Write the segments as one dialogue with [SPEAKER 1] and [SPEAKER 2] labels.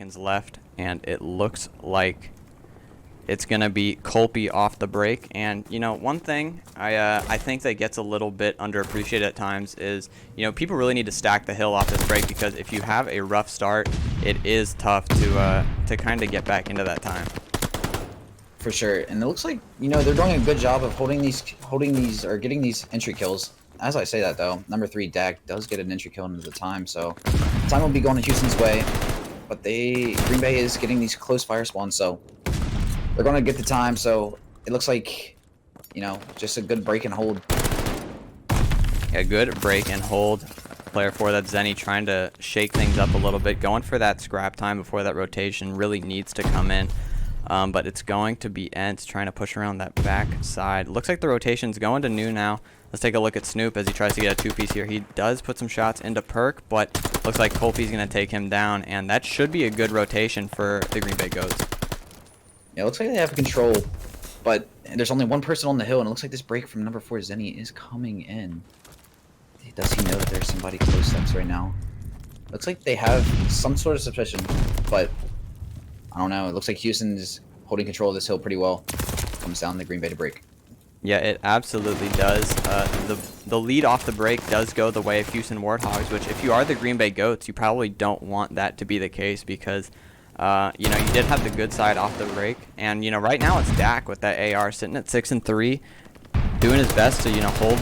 [SPEAKER 1] seconds left, and it looks like it's going to be Colby off the break. And, you know, one thing I think that gets a little bit underappreciated at times is, you know, people really need to stack the hill off this break, because if you have a rough start, it is tough to kind of get back into that time.
[SPEAKER 2] For sure. And it looks like, you know, they're doing a good job of getting these entry kills. As I say that, though, number 3, Dak, does get an entry kill into the time, so time will be going to Houston's way. But Green Bay is getting these close fire spawns, so they're going to get the time, so it looks like, you know, just a good break and hold.
[SPEAKER 1] A good break and hold. Player 4, that's Zenny, trying to shake things up a little bit, going for that scrap time before that rotation really needs to come in. But it's going to be Ents trying to push around that back side. Looks like the rotation's going to New now. Let's take a look at Snoop as he tries to get a 2-piece here. He does put some shots into Perk, but looks like Colby's going to take him down, and that should be a good rotation for the Green Bay Goats.
[SPEAKER 2] Yeah, it looks like they have control, but there's only one person on the hill, and it looks like this break from number 4, Zenny, is coming in. Does he know that there's somebody close to us right now? Looks like they have some sort of suspicion, but I don't know. It looks like Houston is holding control of this hill pretty well. Comes down to Green Bay to break.
[SPEAKER 1] Yeah, it absolutely does. The lead off the break does go the way of Houston Warthogs, which if you are the Green Bay Goats, you probably don't want that to be the case, because you know, you did have the good side off the break, and you know, right now it's Dak with that AR sitting at 6-3, doing his best to, you know, hold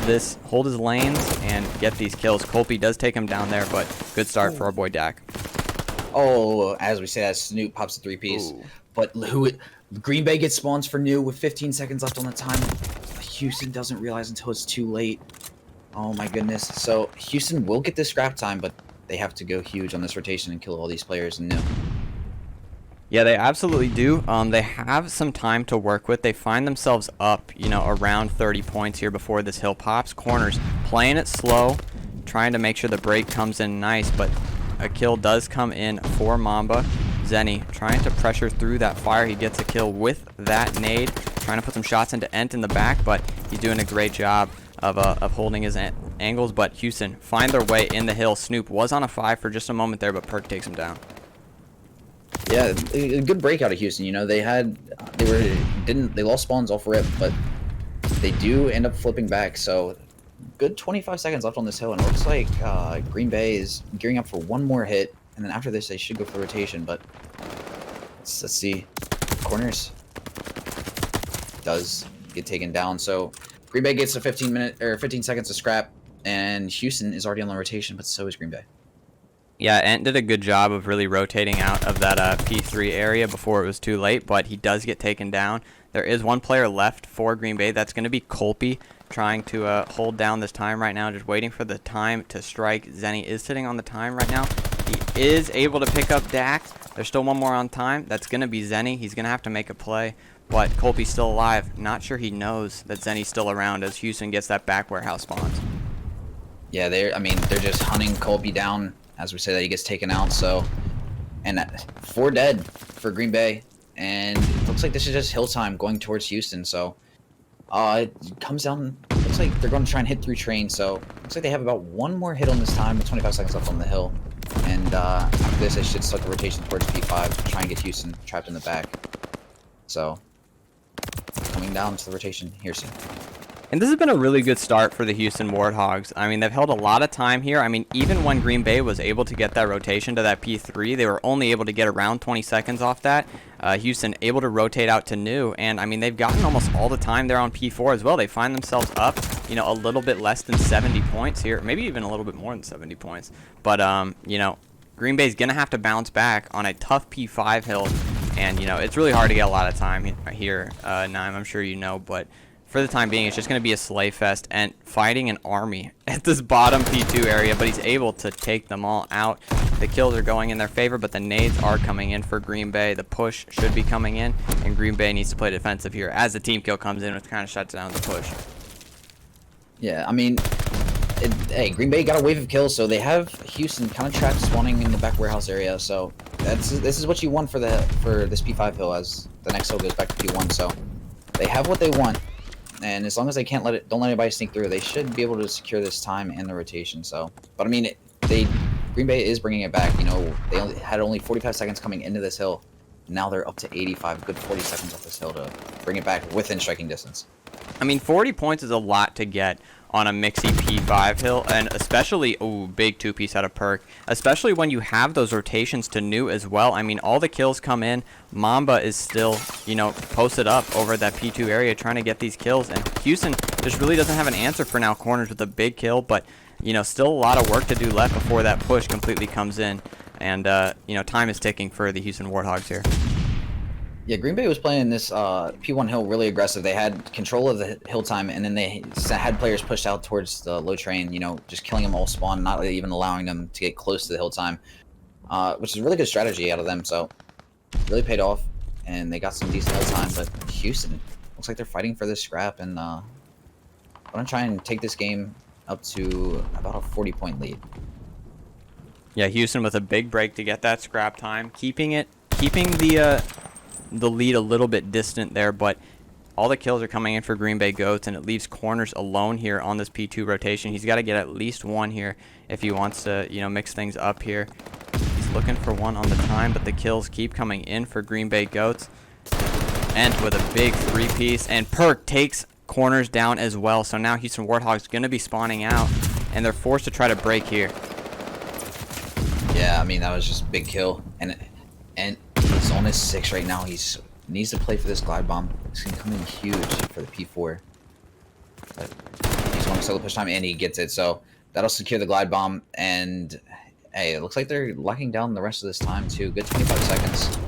[SPEAKER 1] his lanes and get these kills. Colby does take him down there, but good start for our boy Dak.
[SPEAKER 2] Oh, as we say that, Snoop pops a 3-piece. But Green Bay gets spawns for New with 15 seconds left on the time. Houston doesn't realize until it's too late. Oh my goodness. So Houston will get this scrap time, but they have to go huge on this rotation and kill all these players in New.
[SPEAKER 1] Yeah, they absolutely do. They have some time to work with. They find themselves up, you know, around 30 points here before this hill pops. Corners playing it slow, trying to make sure the break comes in nice, but a kill does come in for Mamba. Zenny trying to pressure through that fire. He gets a kill with that nade, trying to put some shots into Ent in the back, but he's doing a great job of holding his angles. But Houston find their way in the hill. Snoop was on a 5 for just a moment there, but Perk takes him down.
[SPEAKER 2] Yeah, a good break out of Houston. You know, they lost spawns off rip, but they do end up flipping back. So good 25 seconds left on this hill, and it looks like Green Bay is gearing up for one more hit, and then after this they should go for rotation. But let's see. Corners does get taken down, so Green Bay gets a 15 seconds of scrap, and Houston is already on the rotation, but so is Green Bay.
[SPEAKER 1] Yeah, Ent did a good job of really rotating out of that P3 area before it was too late, but he does get taken down. There is one player left for Green Bay. That's going to be Colby, trying to hold down this time right now, just waiting for the time to strike. Zenny is sitting on the time right now. He is able to pick up Dak. There's still one more on time. That's going to be Zenny. He's going to have to make a play, but Colby's still alive. Not sure he knows that Zenny's still around as Houston gets that back warehouse spawns.
[SPEAKER 2] Yeah, they're just hunting Colby down. As we say that, he gets taken out, so, and 4 dead for Green Bay, and it looks like this is just hill time going towards Houston, so it comes down, looks like they're going to try and hit through train, so looks like they have about one more hit on this time with 25 seconds left on the hill, and after this they should start the rotation towards P5 to try and get Houston trapped in the back. So coming down to the rotation here soon.
[SPEAKER 1] And this has been a really good start for the Houston Warthogs. I mean, they've held a lot of time here. I mean, even when Green Bay was able to get that rotation to that P3, they were only able to get around 20 seconds off that. Houston able to rotate out to New, and I mean, they've gotten almost all the time there on P4 as well. They find themselves up, you know, a little bit less than 70 points here, maybe even a little bit more than 70 points. But, you know, Green Bay's going to have to bounce back on a tough P5 hill, and, you know, it's really hard to get a lot of time here, Naim, I'm sure you know, but for the time being, it's just going to be a slay fest and fighting an army at this bottom P2 area, but he's able to take them all out. The kills are going in their favor, but the nades are coming in for Green Bay. The push should be coming in, and Green Bay needs to play defensive here as the team kill comes in, which kind of shuts down the push.
[SPEAKER 2] Yeah, I mean, hey, Green Bay got a wave of kills, so they have Houston kind of trapped spawning in the back warehouse area, so this is what you want for this P5 hill as the next hill goes back to P1, so they have what they want. And as long as they don't let anybody sneak through, they should be able to secure this time and the rotation. So, but I mean, they Green Bay is bringing it back. You know, they had only 45 seconds coming into this hill. Now they're up to 85, good 40 seconds off this hill to bring it back within striking distance.
[SPEAKER 1] I mean, 40 points is a lot to get on a mixy P5 hill, and especially, ooh, big two-piece out of Perk, especially when you have those rotations to new as well. I mean, all the kills come in. Mamba is still, you know, posted up over that P2 area trying to get these kills, and Houston just really doesn't have an answer for now. Corners with a big kill, but, you know, still a lot of work to do left before that push completely comes in, and, you know, time is ticking for the Houston Warthogs here.
[SPEAKER 2] Yeah, Green Bay was playing this P1 hill really aggressive. They had control of the hill time, and then they had players pushed out towards the low train, you know, just killing them all spawn, not really even allowing them to get close to the hill time, which is a really good strategy out of them. So really paid off, and they got some decent hill time. But Houston, looks like they're fighting for this scrap, and I'm going to try and take this game up to about a 40-point lead.
[SPEAKER 1] Yeah, Houston with a big break to get that scrap time, keeping the lead a little bit distant there, but all the kills are coming in for Green Bay Goats, and it leaves Corners alone here on this P2 rotation. He's got to get at least one here if he wants to, you know, mix things up here. He's looking for one on the time, but the kills keep coming in for Green Bay Goats. And with a big three-piece, and Perk takes Corners down as well. So now Houston Warthogs going to be spawning out, and they're forced to try to break here.
[SPEAKER 2] Yeah, I mean, that was just a big kill, and he's on his 6 right now. He needs to play for this glide bomb. It's going to come in huge for the P4. But he's on solo push time, and he gets it. So that'll secure the glide bomb. And, hey, it looks like they're locking down the rest of this time, too. Good 25 seconds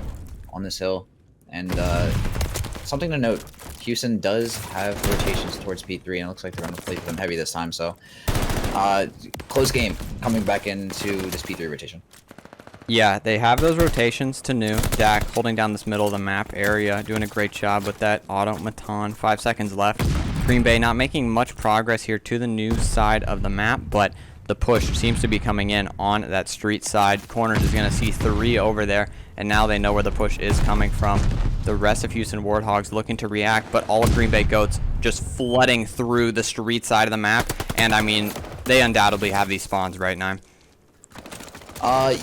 [SPEAKER 2] on this hill. And something to note, Houston does have rotations towards P3, and it looks like they're going to play for them heavy this time. So close game coming back into this P3 rotation.
[SPEAKER 1] Yeah, they have those rotations to new. Dak holding down this middle of the map area, doing a great job with that automaton. 5 seconds left. Green Bay not making much progress here to the new side of the map, but the push seems to be coming in on that street side. Corners is going to see 3 over there, and now they know where the push is coming from. The rest of Houston Warthogs looking to react, but all of Green Bay Goats just flooding through the street side of the map, and I mean, they undoubtedly have these spawns right now.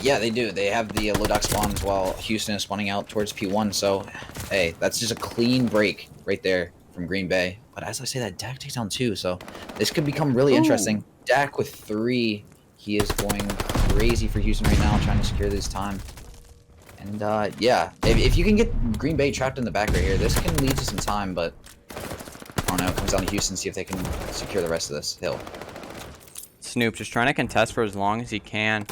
[SPEAKER 2] Yeah, they do. They have the low dock spawns while Houston is spawning out towards P1. So, hey, that's just a clean break right there from Green Bay. But as I say that, Dak takes down 2. So this could become really interesting. Dak with 3. He is going crazy for Houston right now, trying to secure this time. And, yeah, if you can get Green Bay trapped in the back right here, this can lead to some time. But, I don't know, it comes down to Houston, see if they can secure the rest of this hill.
[SPEAKER 1] Snoop just trying to contest for as long as he can.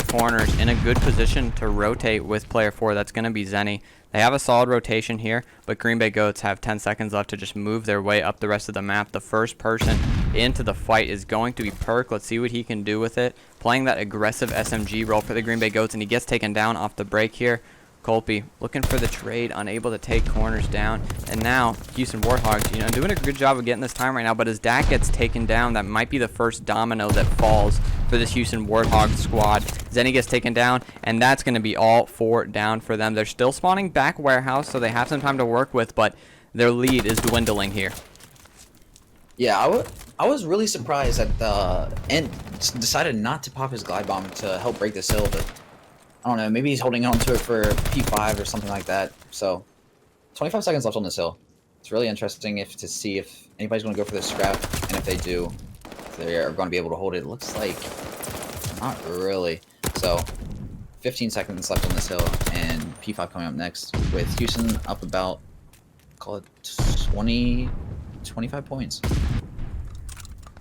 [SPEAKER 1] Corners in a good position to rotate with player 4. That's going to be Zenny. They have a solid rotation here, but Green Bay Goats have 10 seconds left to just move their way up the rest of the map. The first person into the fight is going to be Perk. Let's see what he can do with it. Playing that aggressive SMG role for the Green Bay Goats, and he gets taken down off the break here. Colby looking for the trade, unable to take Corners down. And now Houston Warthogs, you know, doing a good job of getting this time right now. But as Dak gets taken down, that might be the first domino that falls for this Houston Warthogs squad. Zenny gets taken down, and that's going to be all 4 down for them. They're still spawning back warehouse, so they have some time to work with, but their lead is dwindling here.
[SPEAKER 2] Yeah, I was really surprised that the Ent decided not to pop his glide bomb to help break this hill, but I don't know, maybe he's holding on to it for P5 or something like that. So 25 seconds left on this hill. It's really interesting to see if anybody's going to go for this scrap, and if they do, they are going to be able to hold it. It looks like not really. So 15 seconds left on this hill, and P5 coming up next with Houston up about, call it 25 points.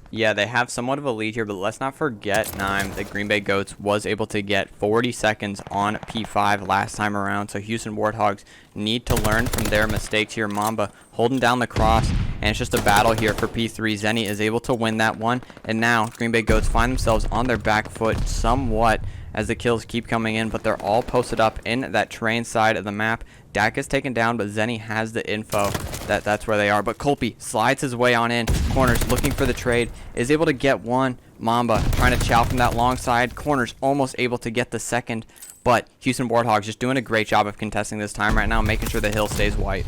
[SPEAKER 1] Yeah, they have somewhat of a lead here, but let's not forget, Nime, that Green Bay Goats was able to get 40 seconds on P5 last time around, so Houston Warthogs need to learn from their mistakes here. Mamba holding down the cross, and it's just a battle here for P3. Zenny is able to win that one, and now Green Bay Goats find themselves on their back foot somewhat as the kills keep coming in, but they're all posted up in that train side of the map. Dak is taken down, but Zenny has the info that's where they are. But Colby slides his way on in. Corners looking for the trade. Is able to get one. Mamba trying to chow from that long side. Corners almost able to get the second. But Houston Warthogs just doing a great job of contesting this time right now, making sure the hill stays white.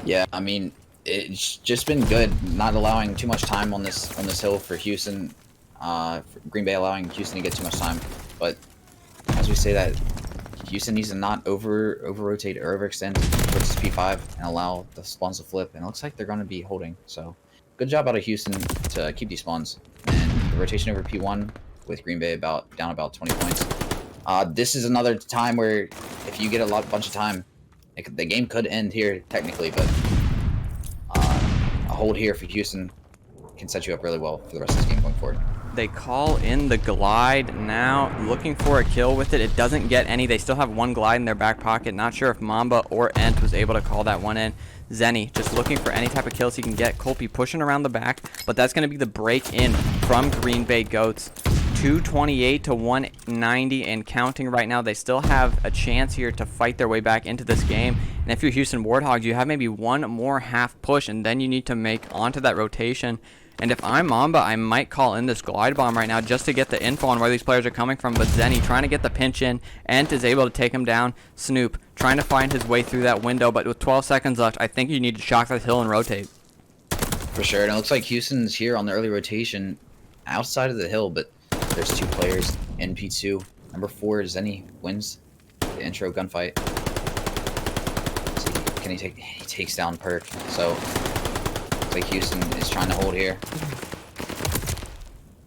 [SPEAKER 2] Yeah, I mean, it's just been good not allowing too much time on this hill for Houston. Green Bay allowing Houston to get too much time. But as we say that, Houston needs to not over rotate or overextend towards P5 and allow the spawns to flip. And it looks like they're going to be holding. So good job out of Houston to keep these spawns. And the rotation over P1 with Green Bay down about 20 points. This is another time where if you get a bunch of time, the game could end here technically, but a hold here for Houston can set you up really well for the rest of this game going forward.
[SPEAKER 1] They call in the glide now, looking for a kill with it. It doesn't get any. They still have one glide in their back pocket. Not sure if Mamba or Ent was able to call that one in. Zenny just looking for any type of kills he can get. Colby pushing around the back, but that's going to be the break in from Green Bay Goats. 228 to 190 and counting right now. They still have a chance here to fight their way back into this game. And if you're Houston Warthogs, you have maybe one more half push, and then you need to make onto that rotation. And if I'm Mamba, I might call in this glide bomb right now just to get the info on where these players are coming from. But Zenny trying to get the pinch in. Ent is able to take him down. Snoop trying to find his way through that window. But with 12 seconds left, I think you need to shock that hill and rotate.
[SPEAKER 2] For sure. And it looks like Houston's here on the early rotation outside of the hill. But there's two players in P2. Number 4, Zenny wins the intro gunfight. So can he take? He takes down Perk. So like Houston is trying to hold here.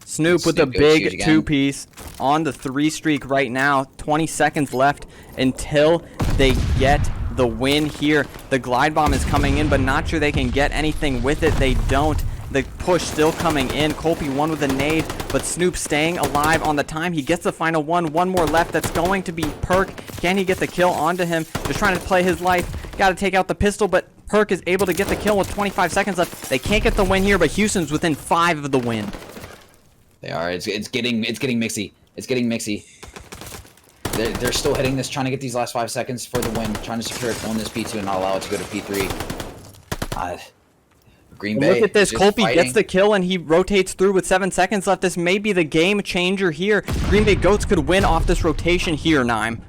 [SPEAKER 1] Snoop with a big 2-piece on the 3 streak right now. 20 seconds left until they get the win here. The glide bomb is coming in, but not sure they can get anything with it. They don't. The push still coming in. Colby one with a nade, but Snoop staying alive on the time. He gets the final one. One more left. That's going to be Perk. Can he get the kill onto him? Just trying to play his life. Got to take out the pistol, but Perk is able to get the kill with 25 seconds left. They can't get the win here, but Houston's within 5 of the win.
[SPEAKER 2] They are. It's getting mixy. It's getting mixy. They're still hitting this, trying to get these last 5 seconds for the win, trying to secure it on this P2 and not allow it to go to P3. Green Bay.
[SPEAKER 1] Look at this. Colby gets the kill and he rotates through with 7 seconds left. This may be the game changer here. Green Bay Goats could win off this rotation here, Nime.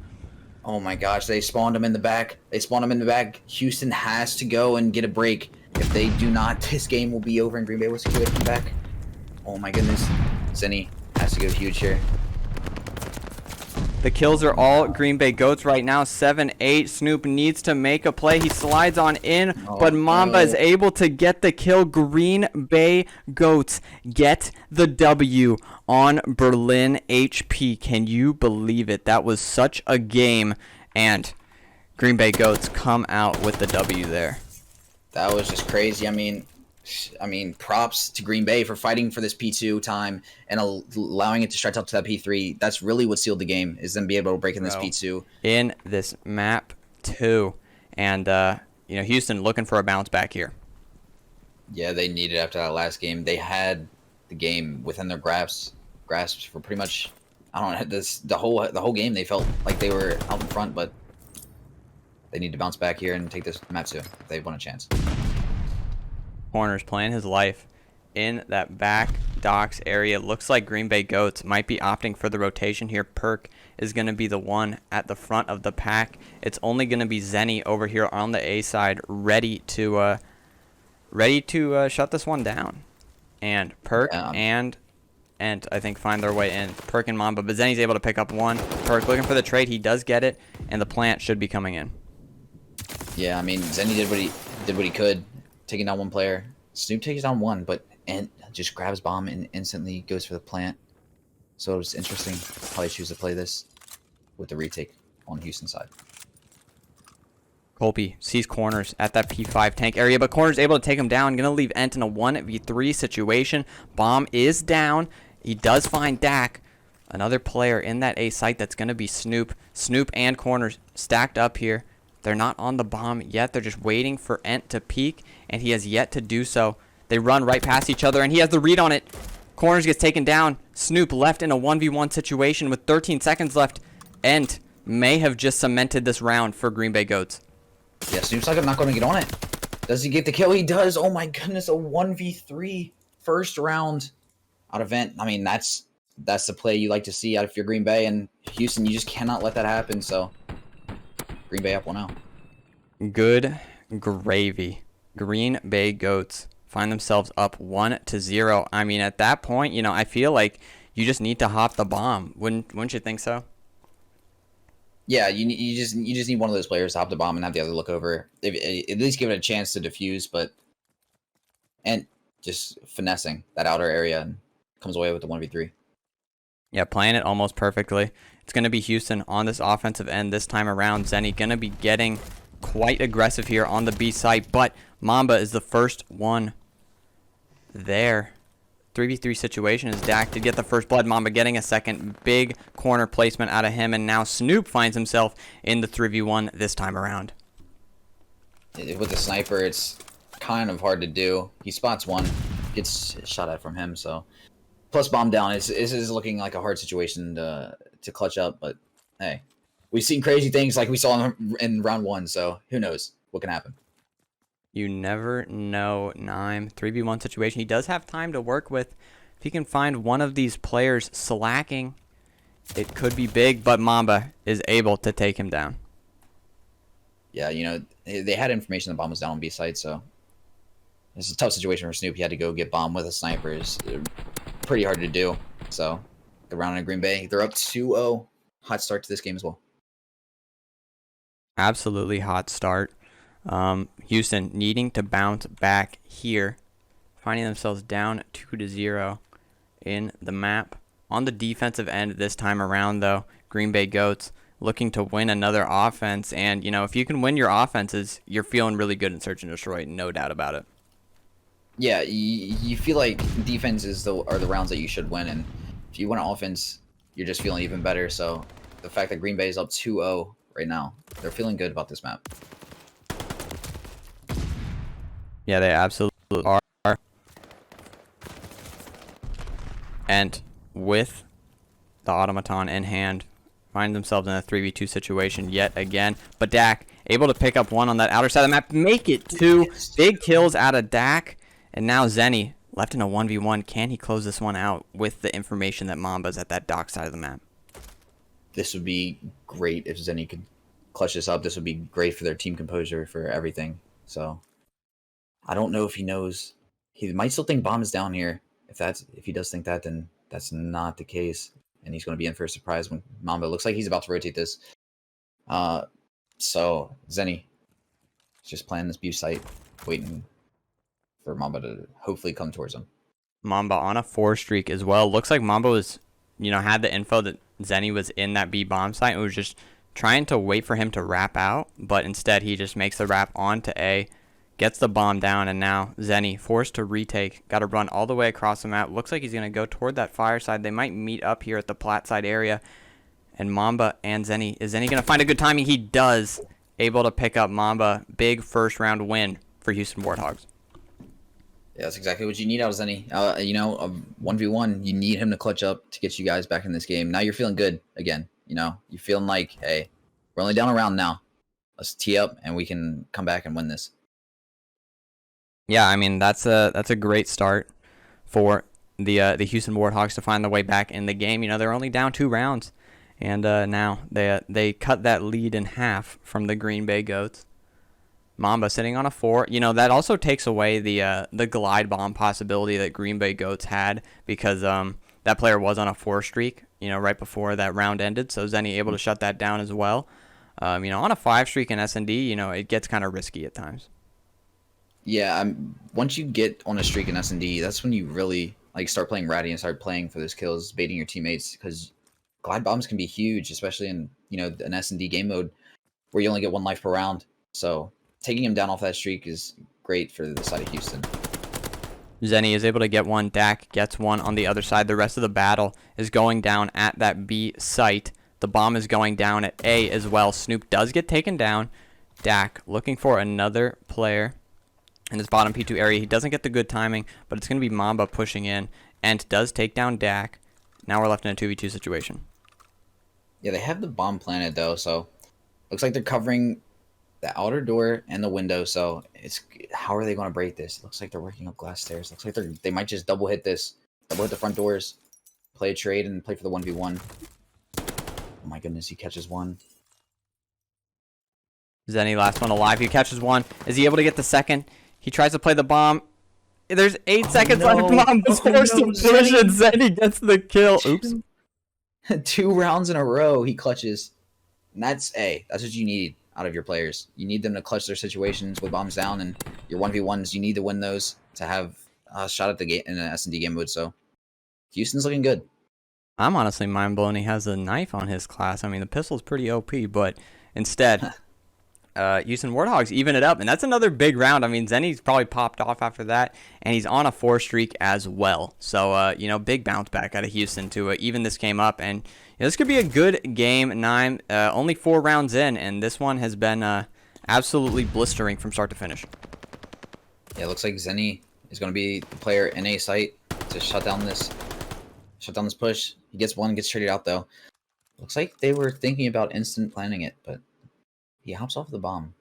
[SPEAKER 2] Oh my gosh, they spawned him in the back. Houston has to go and get a break. If they do not, this game will be over and Green Bay will secure it back. Oh my goodness. Zenny has to go huge here.
[SPEAKER 1] The kills are all Green Bay Goats right now. 7-8. Snoop needs to make a play. He slides on in, but Mamba is able to get the kill. Green Bay Goats get the W on Berlin HP. Can you believe it? That was such a game, and Green Bay Goats come out with the W there.
[SPEAKER 2] That was just crazy. I mean, props to Green Bay for fighting for this P2 time and allowing it to stretch out to that P3. That's really what sealed the game, is them being able to break in this P2.
[SPEAKER 1] In this map, too. And, Houston looking for a bounce back here.
[SPEAKER 2] Yeah, they needed after that last game. They had the game within their grasp for pretty much, I don't know, the whole game. They felt like they were out in front, but they need to bounce back here and take this map too if they want a chance.
[SPEAKER 1] Corners playing his life in that back docks area. Looks like Green Bay Goats might be opting for the rotation here. Perk is going to be the one at the front of the pack. It's only going to be Zenny over here on the A side, ready to shut this one down. And Perk and I think find their way in. Perk and Mamba, but Zenny's able to pick up one. Perk looking for the trade. He does get it, and the plant should be coming in.
[SPEAKER 2] Yeah, I mean, Zenny did what he could, taking down one player. Snoop takes down one, but Ent just grabs bomb and instantly goes for the plant. So it was interesting how they choose to play this with the retake on Houston's side.
[SPEAKER 1] Colby sees Corners at that P5 tank area, but Corners able to take him down. Going to leave Ent in a 1v3 situation. Bomb is down. He does find Dak. Another player in that A site that's going to be Snoop. Snoop and Corners stacked up here. They're not on the bomb yet. They're just waiting for Ent to peek, and he has yet to do so. They run right past each other, and he has the read on it. Corners gets taken down. Snoop left in a 1v1 situation with 13 seconds left. Ent may have just cemented this round for Green Bay Goats.
[SPEAKER 2] Yeah, Snoop's not going to get on it. Does he get the kill? He does. Oh my goodness, a 1v3 first round out of Ent. I mean, that's the play you like to see out of your Green Bay, and Houston, you just cannot let that happen, so Green Bay up 1-0.
[SPEAKER 1] Good gravy. Green Bay Goats find themselves up 1-0. I mean, at that point, you know, I feel like you just need to hop the bomb. Wouldn't you think so?
[SPEAKER 2] Yeah, you just need one of those players to hop the bomb and have the other look over. At least give it a chance to defuse, and just finessing that outer area and comes away with the 1v3.
[SPEAKER 1] Yeah, playing it almost perfectly. It's going to be Houston on this offensive end this time around. Zenny going to be getting quite aggressive here on the B site, but Mamba is the first one there. 3v3 situation as Dak did get the first blood. Mamba getting a second. Big corner placement out of him, and now Snoop finds himself in the 3v1 this time around.
[SPEAKER 2] With the sniper, it's kind of hard to do. He spots one, gets shot at from him, so... Plus bomb down is looking like a hard situation to clutch up, but hey. We've seen crazy things like we saw in round 1, so who knows what can happen.
[SPEAKER 1] You never know, Nime. 3v1 situation. He does have time to work with. If he can find one of these players slacking, it could be big, but Mamba is able to take him down.
[SPEAKER 2] Yeah, you know, they had information the bomb was down on B site, so it's a tough situation for Snoop. He had to go get bomb with a sniper. It's pretty hard to do. So, the round in Green Bay, they're up 2-0. Hot start to this game as well.
[SPEAKER 1] Absolutely hot start. Houston needing to bounce back here, finding themselves down 2-0 in the map. On the defensive end this time around, though, Green Bay Goats looking to win another offense. And, you know, if you can win your offenses, you're feeling really good in Search and Destroy, no doubt about it.
[SPEAKER 2] Yeah, you feel like defenses are the rounds that you should win. And if you win an offense, you're just feeling even better. So the fact that Green Bay is up 2-0 right now, they're feeling good about this map.
[SPEAKER 1] Yeah, they absolutely are. And with the automaton in hand, find themselves in a 3v2 situation yet again. But Dak able to pick up one on that outer side of the map, make it 2 big kills out of Dak. And now Zenny left in a 1v1. Can he close this one out with the information that Mamba's at that dock side of the map?
[SPEAKER 2] This would be great if Zenny could clutch this up. This would be great for their team composure, for everything. So I don't know if he knows. He might still think bomb is down here. If he does think that, then that's not the case. And he's going to be in for a surprise when Mamba looks like he's about to rotate this. So Zenny is just playing this B site, waiting for Mamba to hopefully come towards him.
[SPEAKER 1] Mamba on a 4 streak as well. Looks like Mamba was, had the info that Zenny was in that B bomb site and was just trying to wait for him to wrap out, but instead he just makes the wrap onto A, gets the bomb down, and now Zenny forced to retake. Got to run all the way across the map. Looks like he's going to go toward that fire side. They might meet up here at the plat side area. And Mamba and Zenny. Is Zenny going to find a good timing? He does. Able to pick up Mamba. Big first round win for Houston Warthogs.
[SPEAKER 2] Yeah, that's exactly what you need out of Zenny. 1v1, you need him to clutch up to get you guys back in this game. Now you're feeling good again. You're feeling like, hey, we're only down a round now. Let's tee up and we can come back and win this.
[SPEAKER 1] Yeah, I mean, that's a great start for the Houston Warthogs to find their way back in the game. They're only down 2 rounds, and now they cut that lead in half from the Green Bay Goats. Mamba sitting on a 4. That also takes away the glide bomb possibility that Green Bay Goats had, because that player was on a 4 streak, right before that round ended. So Zenny able to shut that down as well. On a 5 streak in S&D, it gets kind of risky at times.
[SPEAKER 2] Yeah, once you get on a streak in S&D, that's when you really start playing ratty and start playing for those kills, baiting your teammates, because glide bombs can be huge, especially in an S&D game mode where you only get 1 life per round. So taking him down off that streak is great for the side of Houston.
[SPEAKER 1] Zenny is able to get one. Dak gets one on the other side. The rest of the battle is going down at that B site. The bomb is going down at A as well. Snoop does get taken down. Dak looking for another player in this bottom P2 area. He doesn't get the good timing, but it's going to be Mamba pushing in and does take down Dak. Now we're left in a 2v2 situation.
[SPEAKER 2] Yeah, they have the bomb planted though, so looks like they're covering the outer door and the window. So how are they going to break this? Looks like they're working up glass stairs. Looks like they might just double hit the front doors, play a trade, and play for the 1v1. Oh my goodness, he catches one.
[SPEAKER 1] Zenny, last one alive. He catches one. Is he able to get the second? He tries to play the bomb. There's 8 seconds on
[SPEAKER 2] no.
[SPEAKER 1] Mamba's
[SPEAKER 2] Oh,
[SPEAKER 1] forced
[SPEAKER 2] no,
[SPEAKER 1] to push, and Zenny gets the kill. Oops.
[SPEAKER 2] 2 rounds in a row, he clutches. And that's what you need out of your players. You need them to clutch their situations with bombs down, and your 1v1s, you need to win those to have a shot at the game in an S&D game mode. So Houston's looking good.
[SPEAKER 1] I'm honestly mind blown he has a knife on his class. I mean, the pistol's pretty OP, but instead, Houston Warthogs even it up, and that's another big round. I mean, Zenny's probably popped off after that, and he's on a 4 streak as well. So, big bounce back out of Houston to even this game up, and this could be a good game 9. Only 4 rounds in, and this one has been absolutely blistering from start to finish.
[SPEAKER 2] Yeah, it looks like Zenny is going to be the player in A site to shut down this push. He gets one, gets traded out though. Looks like they were thinking about instant planning it, but he hops off the bomb.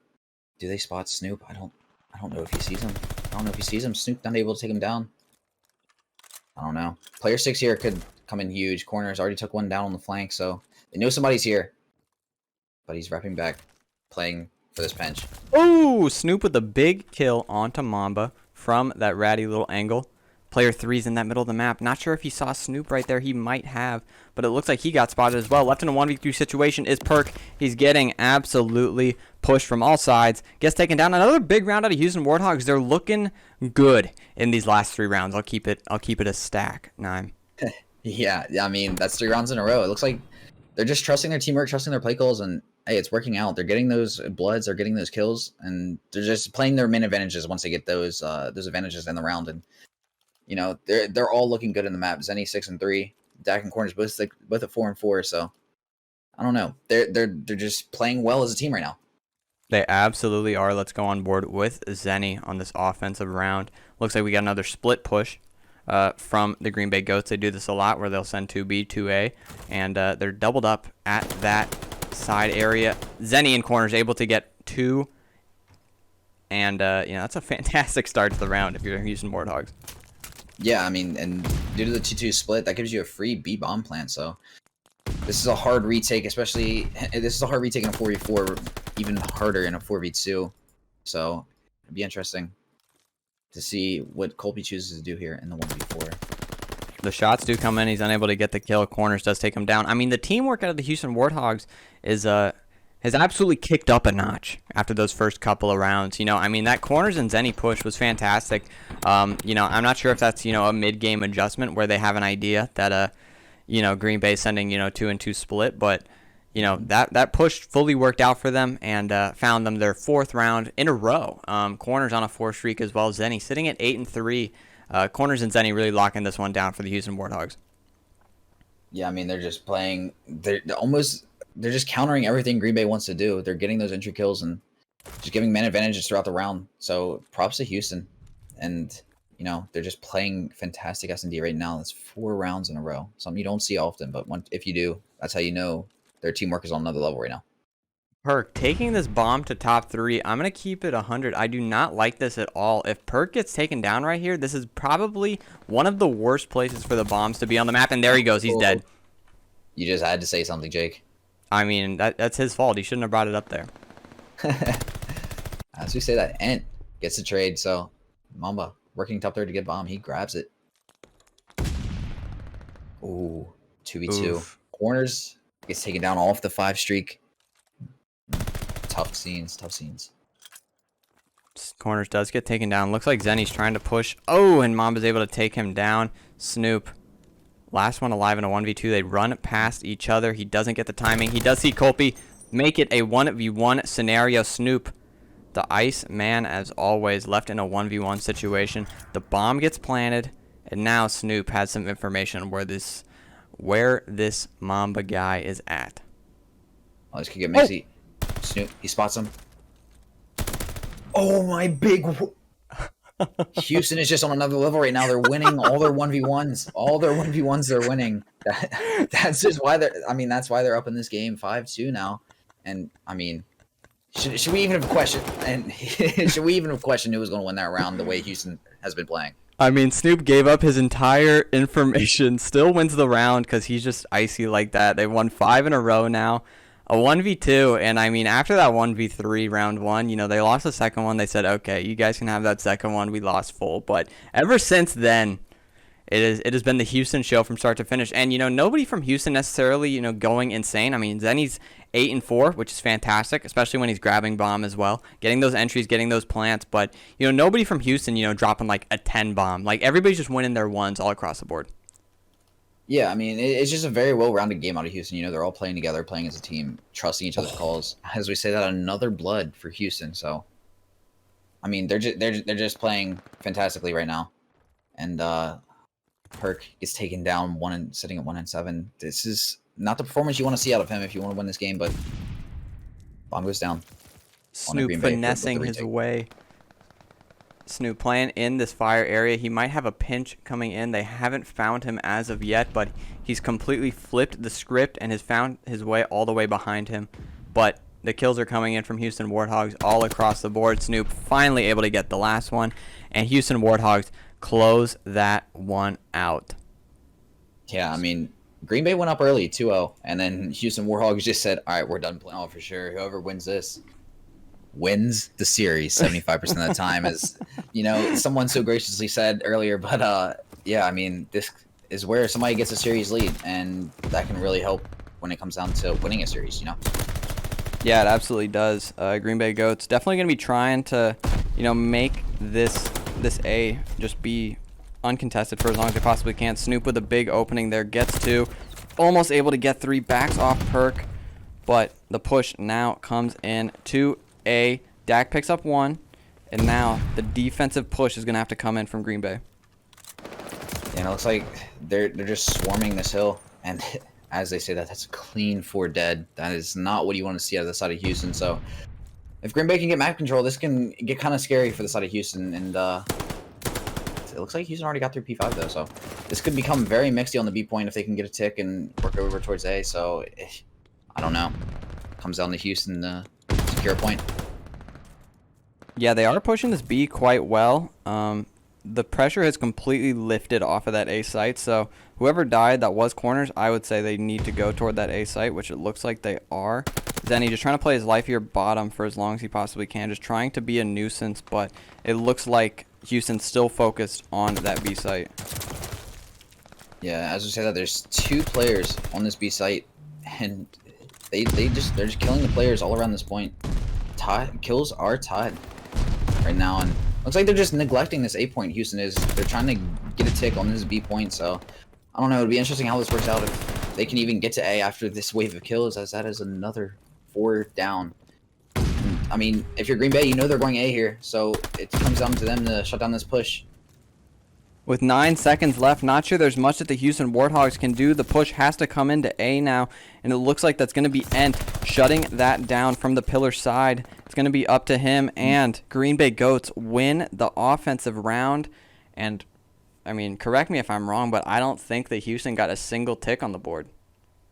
[SPEAKER 2] Do they spot Snoop? I don't know if he sees him. Snoop not able to take him down. I don't know. Player 6 here could come in huge. Corners already took one down on the flank, so they know somebody's here. But he's repping back, playing for this pinch.
[SPEAKER 1] Oh, Snoop with a big kill onto Mamba from that ratty little angle. Player 3's in that middle of the map. Not sure if he saw Snoop right there. He might have, but it looks like he got spotted as well. Left in a 1v2 situation is Perk. He's getting absolutely pushed from all sides. Gets taken down. Another big round out of Houston Warthogs. They're looking good in these last 3 rounds. I'll keep it a stack. 9.
[SPEAKER 2] Yeah, I mean, that's 3 rounds in a row. It looks like they're just trusting their teamwork, trusting their play calls, and hey, it's working out. They're getting those bloods, they're getting those kills, and they're just playing their main advantages once they get those advantages in the round. And they're all looking good in the map. Zenny 6 and 3, Dak and Corners both at 4 and 4. So I don't know. They're just playing well as a team right now.
[SPEAKER 1] They absolutely are. Let's go on board with Zenny on this offensive round. Looks like we got another split push from the Green Bay Goats. They do this a lot where they'll send 2B, 2A, and they're doubled up at that side area. Zenny in corners able to get 2, and that's a fantastic start to the round if you're Houston Warthogs.
[SPEAKER 2] Yeah, I mean, and due to the 2-2 split, that gives you a free B bomb plant. So this is a hard retake, especially this is a hard retake in a 4v4, even harder in a 4v2. So it'd be interesting to see what Colby chooses to do here in the 1v4.
[SPEAKER 1] The shots do come in. He's unable to get the kill. Corners does take him down. I mean, the teamwork out of the Houston Warthogs is has absolutely kicked up a notch after those first couple of rounds. I mean, that Corners and Zenny push was fantastic. I'm not sure if that's, a mid-game adjustment where they have an idea that, Green Bay sending, 2 and 2 split, but, that push fully worked out for them and found them their 4th round in a row. Corners on a 4 streak as well. Zenny sitting at 8 and 3. Corners and Zenny really locking this one down for the Houston Warthogs.
[SPEAKER 2] Yeah, I mean, they're just playing. They're just countering everything Green Bay wants to do. They're getting those entry kills and just giving man advantages throughout the round. So props to Houston, and they're just playing fantastic S&D right now. That's 4 rounds in a row. Something you don't see often, but if you do, that's how you know their teamwork is on another level right now.
[SPEAKER 1] Perk taking this bomb to top 3. I'm going to keep it 100. I do not like this at all. If Perk gets taken down right here, this is probably one of the worst places for the bombs to be on the map. And there he goes. He's dead.
[SPEAKER 2] You just had to say something, Jake.
[SPEAKER 1] I mean, that's his fault. He shouldn't have brought it up there.
[SPEAKER 2] As we say that, Ent gets the trade. So Mamba working top 3 to get bomb. He grabs it. Ooh, 2v2.
[SPEAKER 1] Oof.
[SPEAKER 2] Corners gets taken down off the 5 streak. Tough scenes.
[SPEAKER 1] Corners does get taken down. Looks like Zenny's trying to push. Oh, and Mamba's able to take him down. Snoop, last one alive in a 1v2. They run past each other. He doesn't get the timing. He does see Colby make it a 1v1 scenario. Snoop, the ice man, as always, left in a 1v1 situation. The bomb gets planted, and now Snoop has some information on where this Mamba guy is at.
[SPEAKER 2] Oh, this could get messy. Snoop, he spots him. Oh my big! Houston is just on another level right now. They're winning all their 1v1s. All their 1v1s they're winning. That's just why they're. I mean, that's why they're up in this game 5-2 now. And I mean, should we even have questioned? And should we even have questioned who was going to win that round the way Houston has been playing?
[SPEAKER 1] I mean, Snoop gave up his entire information. Still wins the round because he's just icy like that. They won 5 in a row now. a 1v2, and I mean, after that 1v3 round one, you know, they lost the second one. They said, okay, you guys can have that second one. We lost full. But ever since then, it has been the Houston show from start to finish. And, you know, nobody from Houston necessarily, you know, going insane. I mean, Zenny's 8-4, which is fantastic, especially when he's grabbing bomb as well, getting those entries, getting those plants. But, you know, nobody from Houston, you know, dropping like a 10 bomb. Like, everybody's just winning their ones all across the board.
[SPEAKER 2] Yeah, I mean, it's just a very well-rounded game out of Houston. You know, they're all playing together, playing as a team, trusting each other's calls. As we say that, another blood for Houston. So, I mean, they're just playing fantastically right now. And Perk gets taken down sitting at 1-7. This is not the performance you want to see out of him if you want to win this game. But bomb goes down.
[SPEAKER 1] Snoop finessing his way. Snoop playing in this fire area. He might have a pinch coming in. They haven't found him as of yet, but he's completely flipped the script and has found his way all the way behind him. But the kills are coming in from Houston Warthogs all across the board. Snoop finally able to get the last one, and Houston Warthogs close that one out.
[SPEAKER 2] Yeah, I mean, Green Bay went up early, 2-0, and then Houston Warthogs just said, all right, we're done playing. Oh, for sure. Whoever wins this wins the series 75% of the time, as you know, someone so graciously said earlier. But yeah, I mean, this is where somebody gets a series lead, and that can really help when it comes down to winning a series, you know.
[SPEAKER 1] Yeah, it absolutely does. Green Bay Goats definitely going to be trying to, you know, make this A just be uncontested for as long as they possibly can. Snoop with a big opening there, gets two, almost able to get three, backs off Perk, but the push now comes in to A. Dak picks up one, and now the defensive push is going to have to come in from Green Bay.
[SPEAKER 2] And it looks like they're just swarming this hill, and as they say that's a clean 4 dead. That is not what you want to see out of the side of Houston. So if Green Bay can get map control, this can get kind of scary for the side of Houston. And it looks like Houston already got through P5 though, so this could become very mixy on the B point if they can get a tick and work over towards A. So I don't know. Comes down to Houston to secure a point.
[SPEAKER 1] Yeah, they are pushing this B quite well. The pressure has completely lifted off of that A site, so whoever died that was corners, I would say they need to go toward that A site, which it looks like they are. Zenny just trying to play his life here bottom for as long as he possibly can, just trying to be a nuisance, but it looks like Houston's still focused on that B site.
[SPEAKER 2] Yeah, as we say that, there's 2 players on this B site, and they're just killing the players all around this point. Kills are tied right now, and looks like they're just neglecting this A point. Houston is. They're trying to get a tick on this B point, so I don't know. It'll be interesting how this works out if they can even get to A after this wave of kills, as that is another 4 down. I mean, if you're Green Bay, you know they're going A here, so it comes down to them to shut down this push.
[SPEAKER 1] With 9 seconds left, not sure there's much that the Houston Warthogs can do. The push has to come into A now, and it looks like that's going to be Ent shutting that down from the pillar side. It's going to be up to him, and Green Bay Goats win the offensive round. And, I mean, correct me if I'm wrong, but I don't think that Houston got a single tick on the board.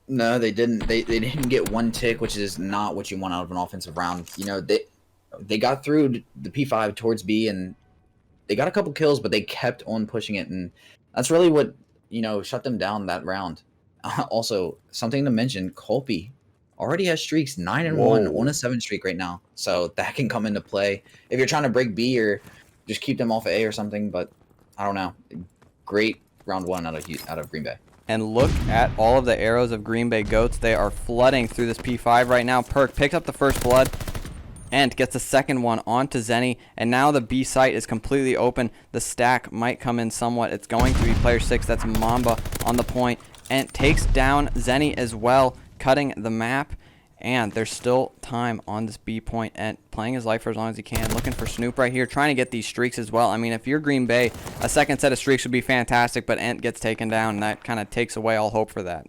[SPEAKER 2] No, they didn't. They didn't get 1 tick, which is not what you want out of an offensive round. You know, they got through the P5 towards B, and they got a couple kills, but they kept on pushing it, and that's really what, you know, shut them down that round. Also, something to mention, Colby already has streaks 9-1 on a 7 streak right now, so that can come into play if you're trying to break B or just keep them off of A or something. But I don't know. Great round 1 out of Green Bay.
[SPEAKER 1] And look at all of the arrows of Green Bay Goats. They are flooding through this P5 right now. Perk picks up the first blood and gets the second one onto Zenny. And now the B site is completely open. The stack might come in somewhat. It's going to be player 6. That's Mamba on the point. And takes down Zenny as well, cutting the map. And there's still time on this B point. And playing his life for as long as he can. Looking for Snoop right here. Trying to get these streaks as well. I mean, if you're Green Bay, a second set of streaks would be fantastic. But Ent gets taken down. And that kind of takes away all hope for that.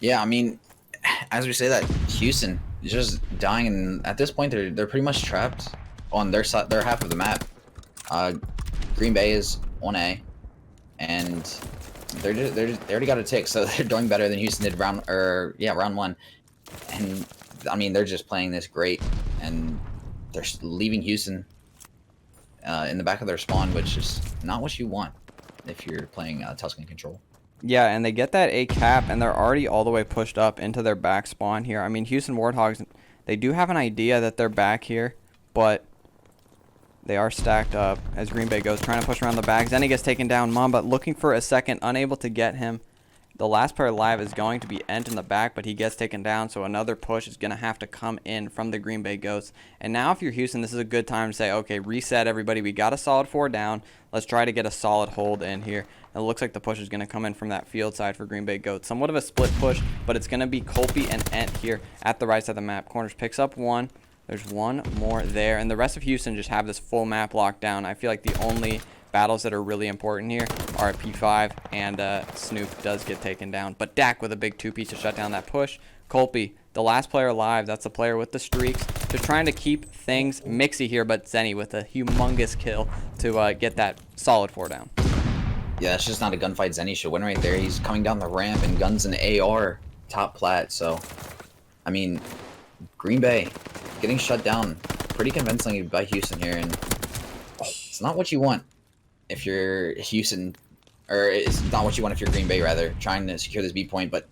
[SPEAKER 2] Yeah, I mean, as we say that, Houston is just dying. And at this point, they're pretty much trapped on their side, their half of the map. Green Bay is on A. And they already got a tick. So they're doing better than Houston did round 1. And I mean, they're just playing this great, and they're leaving Houston in the back of their spawn, which is not what you want if you're playing Tuscan Control.
[SPEAKER 1] Yeah, and they get that A cap, and they're already all the way pushed up into their back spawn here. I mean, Houston Warthogs, they do have an idea that they're back here, but they are stacked up as Green Bay goes, trying to push around the bags. Then he gets taken down. Mamba looking for a second, unable to get him. The last player alive is going to be Ent in the back, but he gets taken down, so another push is going to have to come in from the Green Bay Ghosts. And now if you're Houston, this is a good time to say, okay, reset everybody. We got a solid 4 down. Let's try to get a solid hold in here. And it looks like the push is going to come in from that field side for Green Bay Goats. Somewhat of a split push, but it's going to be Colby and Ent here at the right side of the map. Corners picks up one. There's one more there, and the rest of Houston just have this full map locked down. I feel like the only battles that are really important here are at P5, and Snoop does get taken down. But Dak with a big 2-piece to shut down that push. Colby, the last player alive, that's the player with the streaks. Just trying to keep things mixy here, but Zenny with a humongous kill to get that solid 4 down.
[SPEAKER 2] Yeah, it's just not a gunfight Zenny should win right there. He's coming down the ramp and guns and AR top plat, so I mean, Green Bay getting shut down pretty convincingly by Houston here, and it's not what you want if you're Houston, or it's not what you want if you're Green Bay, rather, trying to secure this B point. But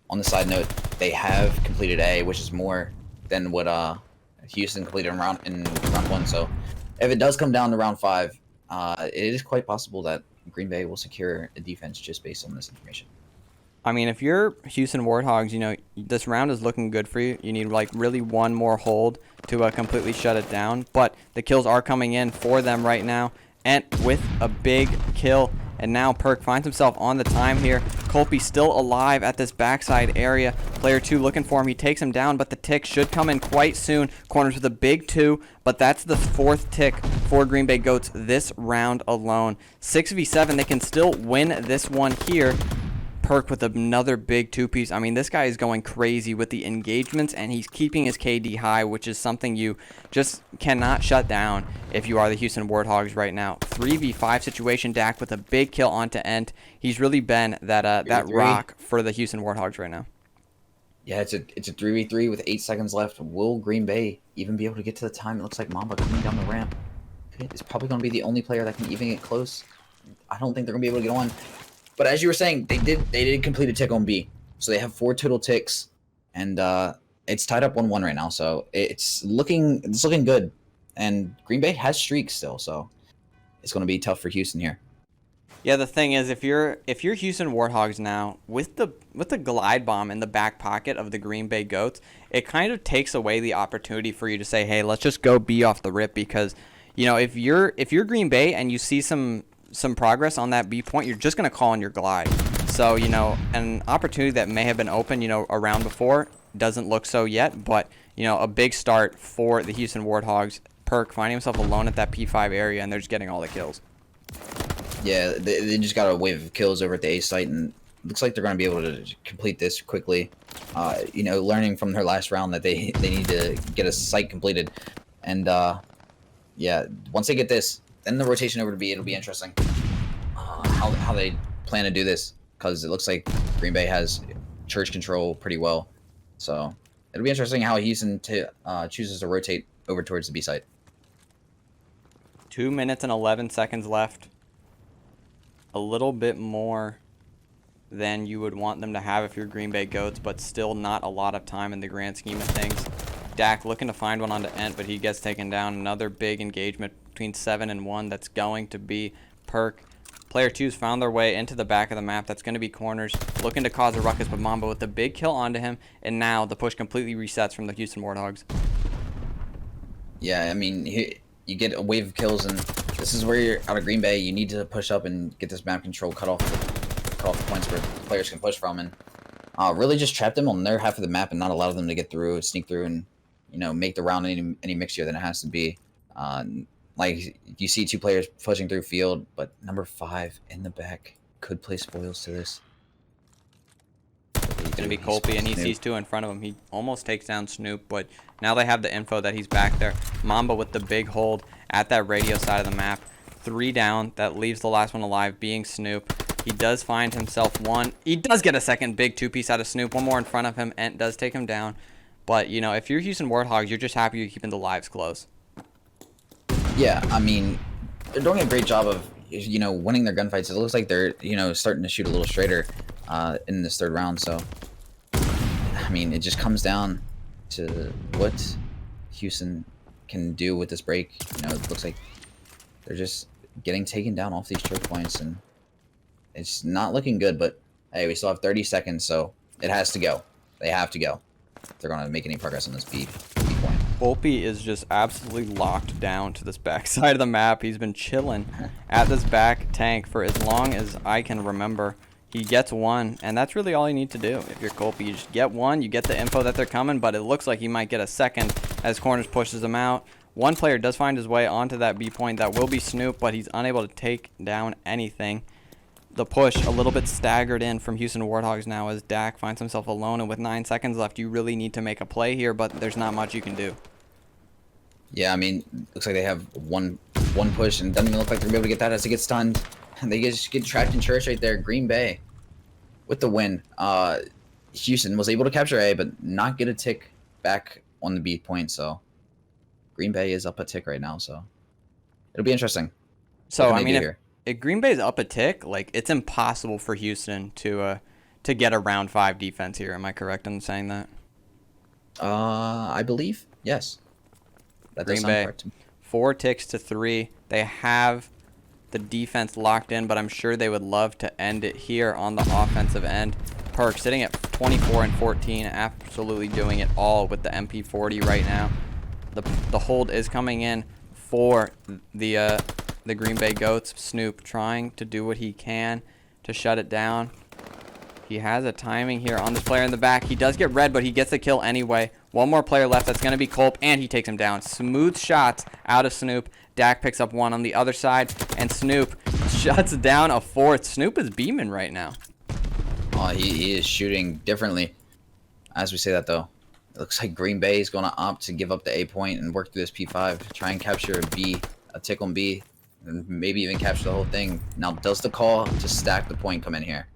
[SPEAKER 2] on the side note, they have completed A, which is more than what Houston completed in round 1. So if it does come down to round 5, it is quite possible that Green Bay will secure a defense just based on this information.
[SPEAKER 1] I mean, if you're Houston Warthogs, you know, this round is looking good for you. You need, like, really one more hold to completely shut it down. But the kills are coming in for them right now. And with a big kill. And now Perk finds himself on the time here. Colby still alive at this backside area. Player 2 looking for him. He takes him down, but the tick should come in quite soon. Corners with a big 2, but that's the 4th tick for Green Bay Goats this round alone. 6v7, they can still win this one here. Perk with another big 2-piece. I mean, this guy is going crazy with the engagements, and he's keeping his KD high, which is something you just cannot shut down if you are the Houston Warthogs right now. 3v5 situation. Dak with a big kill onto Ent. He's really been that rock for the Houston Warthogs right now.
[SPEAKER 2] Yeah, it's a 3v3 with 8 seconds left. Will Green Bay even be able to get to the time? It looks like Mamba coming down the ramp. It's probably going to be the only player that can even get close. I don't think they're going to be able to get on. But as you were saying, they did complete a tick on B. So they have 4 total ticks, and it's tied up 1-1 right now. So it's looking good. And Green Bay has streaks still, so it's going to be tough for Houston here.
[SPEAKER 1] Yeah, the thing is, if you're Houston Warthogs now, with the glide bomb in the back pocket of the Green Bay Goats, it kind of takes away the opportunity for you to say, hey, let's just go B off the rip, because, you know, if you're Green Bay and you see some progress on that B point, you're just going to call in your glide. So, you know, an opportunity that may have been open, you know, a round before doesn't look so yet, but, you know, a big start for the Houston Warthogs. Perk finding himself alone at that P5 area, and they're just getting all the kills.
[SPEAKER 2] Yeah, they just got a wave of kills over at the A site, and looks like they're going to be able to complete this quickly. You know, learning from their last round that they need to get a site completed. And, yeah, once they get this, then the rotation over to B, it'll be interesting how they plan to do this, because it looks like Green Bay has church control pretty well. So it'll be interesting how Houston chooses to rotate over towards the B site.
[SPEAKER 1] 2 minutes and 11 seconds left. A little bit more than you would want them to have if you're Green Bay Goats, but still not a lot of time in the grand scheme of things. Dak looking to find one onto Ent, but he gets taken down. Another big engagement between 7 and 1. That's going to be Perk. Player 2's found their way into the back of the map. That's going to be Corners, looking to cause a ruckus, but Mamba with the big kill onto him, and now the push completely resets from the Houston Warthogs.
[SPEAKER 2] Yeah, I mean, you get a wave of kills, and this is where you're out of Green Bay. You need to push up and get this map control cut off the points where players can push from, and really just trap them on their half of the map and not allow them to get through, sneak through, and, you know, make the round any mixture than it has to be. Like, you see 2 players pushing through field, but number 5 in the back could play spoils to this.
[SPEAKER 1] It's going to be Colby, and he sees 2 in front of him. He almost takes down Snoop, but now they have the info that he's back there. Mamba with the big hold at that radio side of the map. 3 down. That leaves the last one alive, being Snoop. He does find himself one. He does get a second big 2-piece out of Snoop. One more in front of him. Ent does take him down. But, you know, if you're Houston Warthogs, you're just happy you're keeping the lives close.
[SPEAKER 2] Yeah, I mean, they're doing a great job of winning their gunfights. It looks like they're, starting to shoot a little straighter in this third round. So, I mean, it just comes down to what Houston can do with this break. It looks like they're just getting taken down off these choke points, and it's not looking good. But hey, we still have 30 seconds, so it has to go. They have to go if they're going to make any progress on this B point.
[SPEAKER 1] Volpe is just absolutely locked down to this back side of the map. He's been chilling at this back tank for as long as I can remember. He gets one, and that's really all you need to do. If you're Volpe, you just get one, you get the info that they're coming, but it looks like he might get a second as Corners pushes him out. One player does find his way onto that B point. That will be Snoop, but he's unable to take down anything. The push a little bit staggered in from Houston Warthogs now as Dak finds himself alone, and with 9 seconds left, you really need to make a play here, but there's not much you can do.
[SPEAKER 2] Yeah, I mean, looks like they have one push, and it doesn't even look like they're going to be able to get that as they get stunned. And they just get trapped in church right there. Green Bay with the win. Houston was able to capture A, but not get a tick back on the B point, so Green Bay is up a tick right now, so it'll be interesting.
[SPEAKER 1] So, I mean, if Green Bay's up a tick, like, it's impossible for Houston to get a round 5 defense here. Am I correct in saying that?
[SPEAKER 2] I believe, yes. That
[SPEAKER 1] Green Bay, 4 ticks to 3. They have the defense locked in, but I'm sure they would love to end it here on the offensive end. Perk sitting at 24 and 14, absolutely doing it all with the MP40 right now. The hold is coming in for the Green Bay Goats. Snoop trying to do what he can to shut it down. He has a timing here on this player in the back. He does get red, but he gets the kill anyway. One more player left. That's going to be Culp, and he takes him down. Smooth shots out of Snoop. Dak picks up one on the other side, and Snoop shuts down a 4th. Snoop is beaming right now.
[SPEAKER 2] Oh, he is shooting differently. As we say that, though, it looks like Green Bay is going to opt to give up the A point and work through this P5. Try and capture a tick on B, and maybe even capture the whole thing. Now, does the call to stack the point come in here?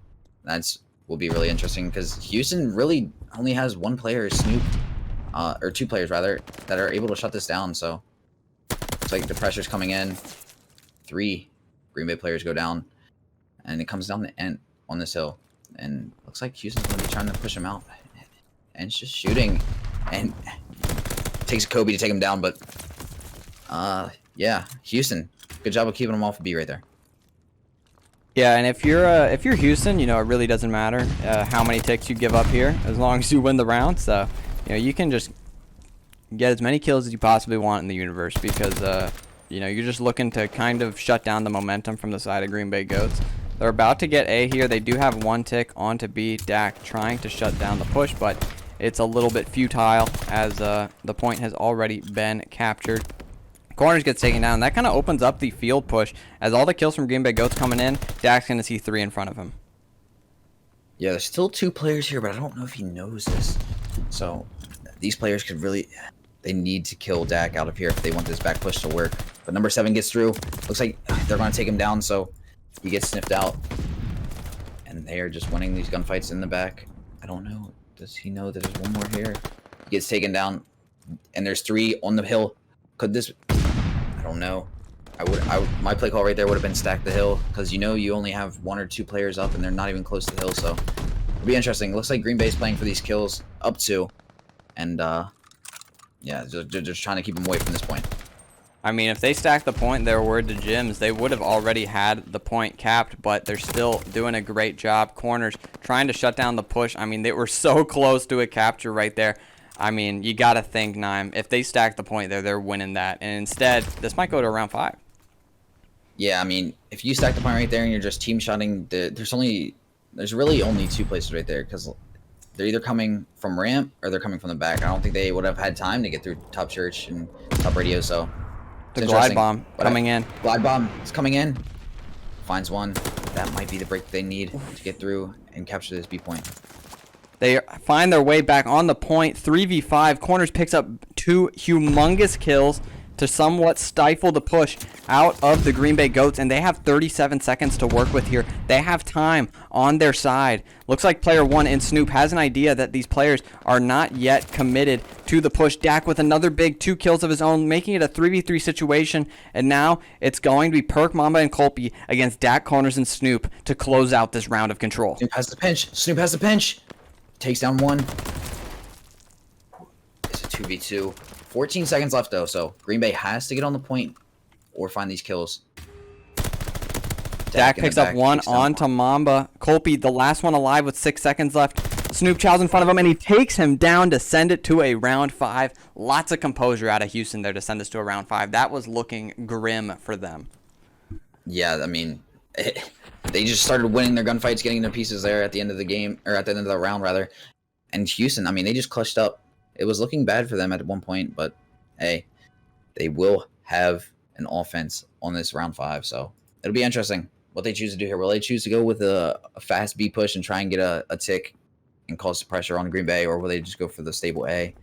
[SPEAKER 2] Will be really interesting, because Houston really only has one player, Snoop, or 2 players rather, that are able to shut this down. So it's like the pressure's coming in. 3 Green Bay players go down, and it comes down the end on this hill, and looks like Houston's going to be trying to push him out, and it's just shooting, and takes Kobe to take him down. But yeah, Houston, good job of keeping him off of B right there.
[SPEAKER 1] Yeah, and if you're Houston, it really doesn't matter how many ticks you give up here, as long as you win the round. So, you can just get as many kills as you possibly want in the universe, because you're just looking to kind of shut down the momentum from the side of Green Bay Goats. They're about to get A here. They do have 1 tick onto B. Dak trying to shut down the push, but it's a little bit futile as the point has already been captured. Corners gets taken down. That kind of opens up the field push. As all the kills from Green Bay Goats coming in, Dak's going to see 3 in front of him.
[SPEAKER 2] Yeah, there's still 2 players here, but I don't know if he knows this. So these players could really... They need to kill Dak out of here if they want this back push to work. But number 7 gets through. Looks like they're going to take him down, so he gets sniffed out. And they are just winning these gunfights in the back. I don't know. Does he know that there's one more here? He gets taken down, and there's 3 on the hill. Could this... I don't know. My play call right there would have been stack the hill, because you only have 1 or 2 players up, and they're not even close to the hill, so it'll be interesting. Looks like Green Bay's playing for these kills up 2, and yeah, they're just trying to keep them away from this point.
[SPEAKER 1] I mean, if they stack the point, their word to Jims, they would have already had the point capped, but they're still doing a great job. Corners trying to shut down the push. I mean, they were so close to a capture right there. I mean, you got to think, Nime, if they stack the point there, they're winning that. And instead, this might go to round 5.
[SPEAKER 2] Yeah, I mean, if you stack the point right there and you're just team shotting, there's really only 2 places right there, because they're either coming from ramp or they're coming from the back. I don't think they would have had time to get through top church and top radio, so...
[SPEAKER 1] The glide bomb coming in.
[SPEAKER 2] Glide bomb is coming in. Finds one. That might be the break they need to get through and capture this B point.
[SPEAKER 1] They find their way back on the point. 3v5. Corners picks up 2 humongous kills. to somewhat stifle the push out of the Green Bay Goats, and they have 37 seconds to work with here. They have time on their side. Looks like player 1 in Snoop has an idea that these players are not yet committed to the push. Dak with another big 2 kills of his own, making it a 3v3 situation, and now it's going to be Perk, Mamba, and Colby against Dak, Corners, and Snoop to close out this round of control.
[SPEAKER 2] Snoop has the pinch. Snoop has the pinch. Takes down 1. It's a 2v2. 14 seconds left, though, so Green Bay has to get on the point or find these kills.
[SPEAKER 1] Dak picks up 1 onto Mamba. Colby, the last one alive with 6 seconds left. Snoop Chow's in front of him, and he takes him down to send it to a round 5. Lots of composure out of Houston there to send this to a round 5. That was looking grim for them.
[SPEAKER 2] Yeah, I mean, they just started winning their gunfights, getting into pieces there at the end of the game, or at the end of the round, rather. And Houston, I mean, they just clutched up. It was looking bad for them at one point, but hey, they will have an offense on this round 5, so it'll be interesting what they choose to do here. Will they choose to go with a fast B push and try and get a tick and cause some pressure on Green Bay, or will they just go for the stable A?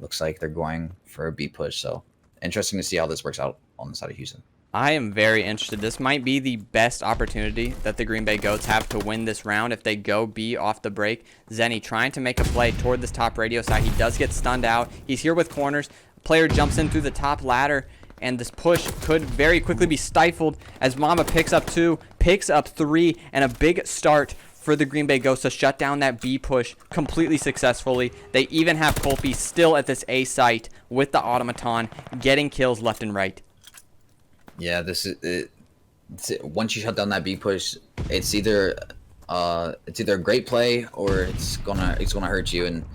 [SPEAKER 2] Looks like they're going for a B push, so interesting to see how this works out on the side of Houston.
[SPEAKER 1] I am very interested. This might be the best opportunity that the Green Bay Goats have to win this round if they go B off the break. Zenny trying to make a play toward this top radio side. He does get stunned out. He's here with Corners. Player jumps in through the top ladder, and this push could very quickly be stifled as Mamba picks up 2, picks up 3, and a big start for the Green Bay Ghosts to shut down that B push completely successfully. They even have Colby still at this A site with the automaton, getting kills left and right.
[SPEAKER 2] Yeah, this is it. Once you shut down that B push, it's either a great play or it's gonna hurt you. And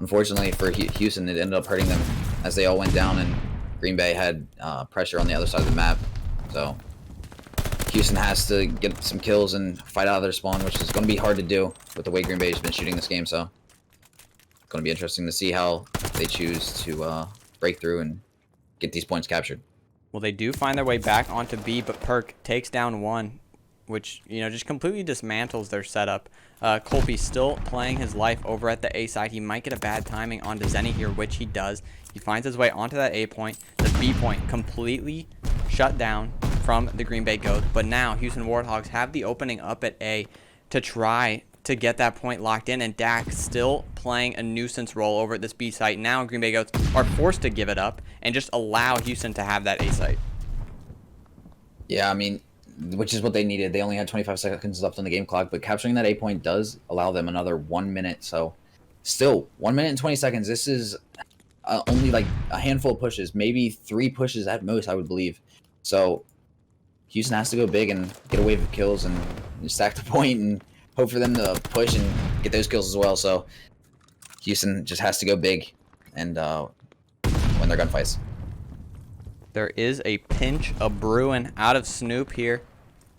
[SPEAKER 2] unfortunately for Houston, it ended up hurting them as they all went down, and Green Bay had pressure on the other side of the map. So Houston has to get some kills and fight out of their spawn, which is going to be hard to do with the way Green Bay has been shooting this game. So it's going to be interesting to see how they choose to break through and get these points captured.
[SPEAKER 1] Well, they do find their way back onto B, but Perk takes down 1, which, you know, just completely dismantles their setup. Colby still playing his life over at the A side. He might get a bad timing onto Zenny here, which he does. He finds his way onto that A point. The B point completely shut down from the Green Bay Goats, but now Houston Warthogs have the opening up at A to try to get that point locked in, and Dak still playing a nuisance role over at this B site. Now Green Bay Goats are forced to give it up and just allow Houston to have that A site.
[SPEAKER 2] Yeah, I mean, which is what they needed. They only had 25 seconds left on the game clock, but capturing that A point does allow them another 1 minute. So still 1 minute and 20 seconds. This is only like a handful of pushes, maybe 3 pushes at most, I would believe. So Houston has to go big and get a wave of kills and stack the point and hope for them to push and get those kills as well. So Houston just has to go big and win their gunfights.
[SPEAKER 1] There is a pinch of brewing out of Snoop here.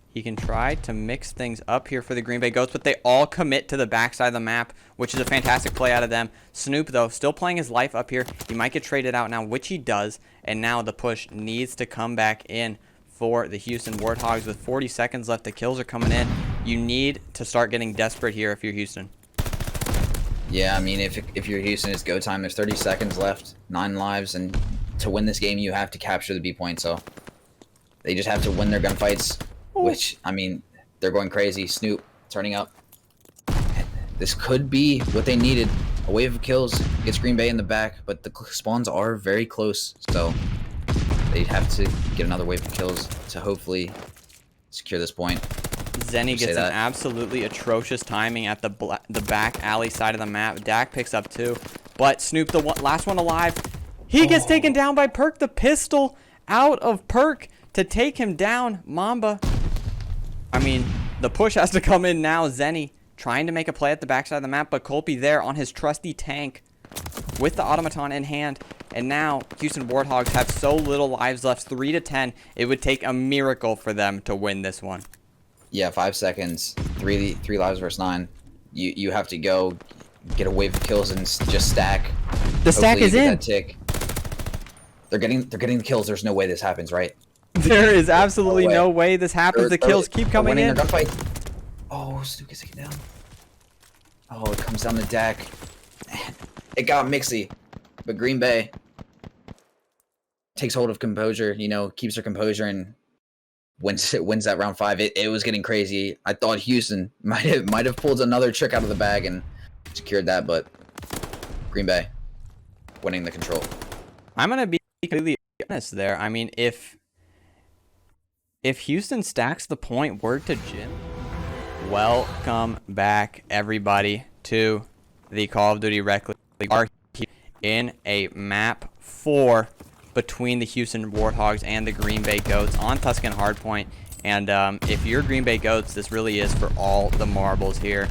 [SPEAKER 1] He can try to mix things up here for the Green Bay Goats, but they all commit to the backside of the map, which is a fantastic play out of them. Snoop, though, still playing his life up here. He might get traded out now, which he does, and now the push needs to come back in for the Houston Warthogs with 40 seconds left. The kills are coming in. You need to start getting desperate here if you're Houston.
[SPEAKER 2] Yeah, I mean, if you're Houston, it's go time. There's 30 seconds left, 9 lives, and to win this game, you have to capture the B point. So they just have to win their gunfights, which, I mean, they're going crazy. Snoop turning up. This could be what they needed. A wave of kills gets Green Bay in the back, but the spawns are very close. So they have to get another wave of kills to hopefully secure this point.
[SPEAKER 1] Zenny gets an absolutely atrocious timing at the back alley side of the map. Dak picks up 2, but Snoop, the last one alive, he gets taken down by Perk. The pistol out of Perk to take him down. Mamba, I mean, the push has to come in now. Zenny trying to make a play at the backside of the map, but Colby there on his trusty tank with the automaton in hand. And now Houston Warthogs have so little lives left, 3 to 10. It would take a miracle for them to win this one.
[SPEAKER 2] Yeah, 5 seconds, 3 lives versus 9. You have to go get a wave of kills and just stack.
[SPEAKER 1] The stack is in.
[SPEAKER 2] That tick. They're getting the kills. There's no way this happens, right?
[SPEAKER 1] There is absolutely no way this happens. The kills keep coming in.
[SPEAKER 2] Oh, Snoop gets taken down. Oh, it comes down to Dak. It got mixy, but Green Bay takes hold of composure, keeps her composure and wins that round 5. It was getting crazy. I thought Houston might have pulled another trick out of the bag and secured that, but Green Bay winning the control.
[SPEAKER 1] I'm gonna be completely honest there. I mean, if Houston stacks the point, word to Jim. Welcome back, everybody, to the Call of Duty Reckless League. We are here in a map 4 between the Houston Warthogs and the Green Bay Goats on Tuscan Hardpoint. And if you're Green Bay Goats, this really is for all the marbles here.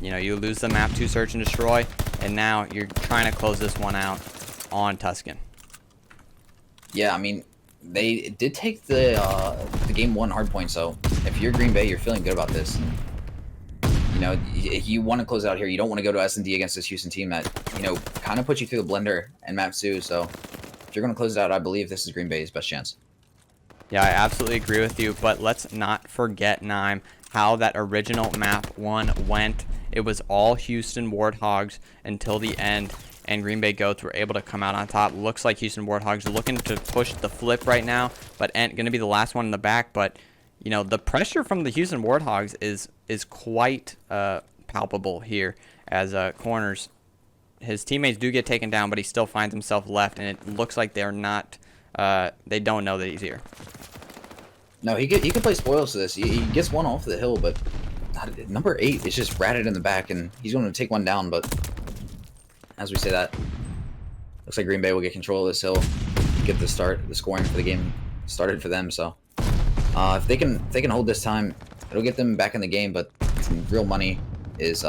[SPEAKER 1] You lose the map to search and destroy, and now you're trying to close this one out on Tuscan.
[SPEAKER 2] Yeah, I mean, they did take the game 1 hardpoint, so if you're Green Bay, you're feeling good about this. You want to close out here. You don't want to go to S&D against this Houston team that, kind of puts you through the blender and map 2. So if you're going to close it out, I believe this is Green Bay's best chance.
[SPEAKER 1] Yeah, I absolutely agree with you, but let's not forget, Nime, how that original map 1 went. It was all Houston Warthogs until the end, and Green Bay Goats were able to come out on top. Looks like Houston Warthogs are looking to push the flip right now, but going to be the last one in the back. But the pressure from the Houston Warthogs is quite palpable here as corners. His teammates do get taken down, but he still finds himself left, and it looks like they're not. They don't know that he's here.
[SPEAKER 2] No, he can play spoils to this. He gets one off the hill, but number 8 is just ratted in the back, and he's going to take one down. But as we say that, looks like Green Bay will get control of this hill, get the scoring for the game started for them. So if they can hold this time, it'll get them back in the game. But some real money is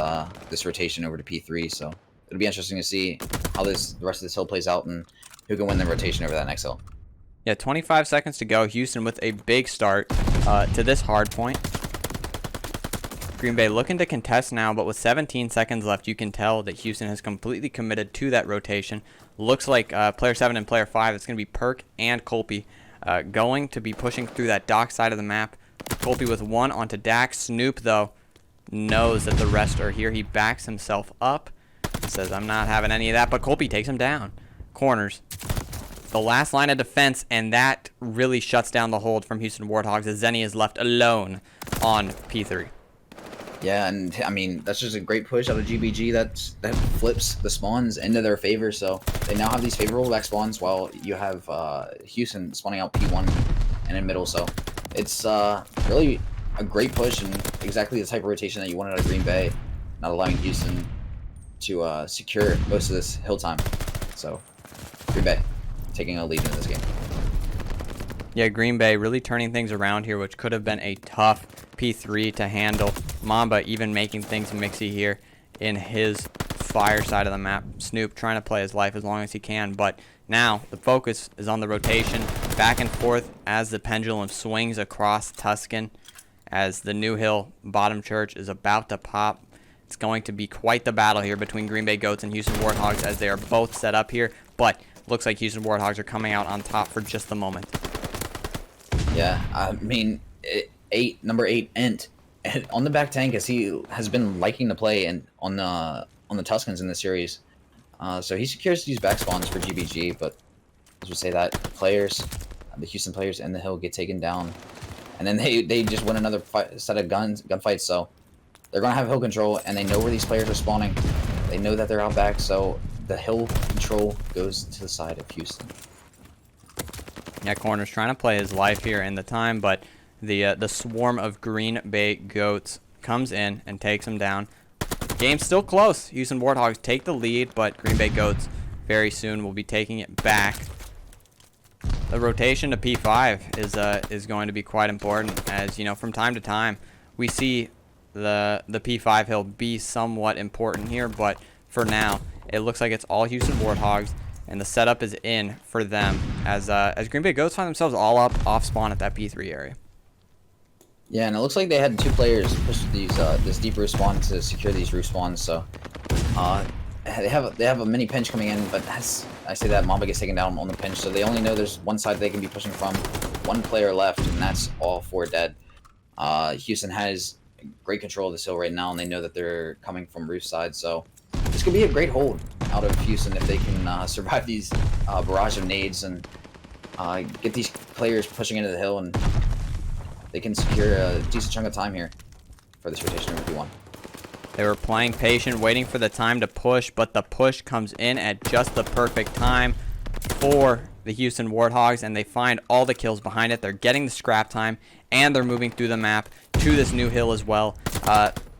[SPEAKER 2] this rotation over to P3. So it'll be interesting to see how the rest of this hill plays out and who can win the rotation over that next hill.
[SPEAKER 1] Yeah, 25 seconds to go. Houston with a big start to this hard point. Green Bay looking to contest now, but with 17 seconds left, you can tell that Houston has completely committed to that rotation. Looks like player 7 and player 5, it's going to be Perk and Colby, going to be pushing through that dock side of the map. Colby with 1 onto Dax. Snoop, though, knows that the rest are here. He backs himself up. He says, I'm not having any of that, but Colby takes him down. Corners. The last line of defense, and that really shuts down the hold from Houston Warthogs as Zenny is left alone on P3.
[SPEAKER 2] Yeah, and I mean, that's just a great push out of GBG that flips the spawns into their favor. So they now have these favorable back spawns while you have Houston spawning out P1 and in middle. So it's really a great push and exactly the type of rotation that you wanted out of Green Bay, not allowing Houston to secure most of this hill time. So Green Bay taking a lead in this game.
[SPEAKER 1] Yeah, Green Bay really turning things around here, which could have been a tough P3 to handle. Mamba even making things mixy here in his fire side of the map. Snoop trying to play his life as long as he can, but now the focus is on the rotation, back and forth as the pendulum swings across Tuscan, as the New Hill bottom church is about to pop. It's going to be quite the battle here between Green Bay Goats and Houston Warthogs as they are both set up here, but looks like Houston Warthogs are coming out on top for just the moment.
[SPEAKER 2] Yeah, I mean, number 8, Ent, on the back tank as he has been liking to play and on the Tuscans in the series. So he secures these back spawns for GBG, but as we say that, the Houston players in the hill get taken down, and then they just win another set of gunfights. So they're gonna have hill control, and they know where these players are spawning. They know that they're out back, so the hill control goes to the side of Houston.
[SPEAKER 1] Yeah, Corner's trying to play his life here in the time, but the swarm of Green Bay Goats comes in and takes him down. Game's still close. Houston Warthogs take the lead, but Green Bay Goats very soon will be taking it back. The rotation to P5 is going to be quite important, as from time to time we see the P5 hill be somewhat important here, but for now it looks like it's all Houston Warthogs, and the setup is in for them as Green Bay Goats find themselves all up off spawn at that P3 area.
[SPEAKER 2] Yeah, and it looks like they had 2 players push this deep roof spawn to secure these roof spawns. So they have a mini pinch coming in, but as I say that, Mamba gets taken down on the pinch, so they only know there's one side they can be pushing from. 1 player left, and that's all 4 dead. Houston has great control of this hill right now, and they know that they're coming from roof side, so this could be a great hold out of Houston if they can survive these barrage of nades and get these players pushing into the hill, and they can secure a decent chunk of time here for this rotation over P1.
[SPEAKER 1] They were playing patient, waiting for the time to push, but the push comes in at just the perfect time for the Houston Warthogs, and they find all the kills behind it. They're getting the scrap time, and they're moving through the map to this new hill as well.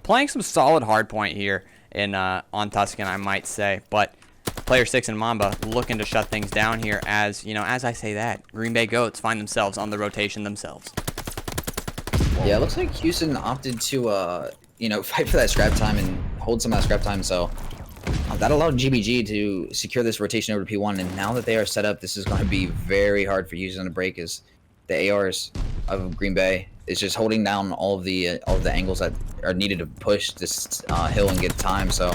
[SPEAKER 1] Playing some solid hardpoint here in on Tuscan, I might say, but player 6 and Mamba looking to shut things down here as, you know, as I say that, Green Bay Goats find themselves on the rotation themselves.
[SPEAKER 2] Yeah, it looks like Houston opted to, you know, fight for that scrap time and hold some of that scrap time, so that allowed GBG to secure this rotation over to P1, and now that they are set up, this is going to be very hard for Houston to break, as the ARs of Green Bay is just holding down all of the angles that are needed to push this hill and get time, so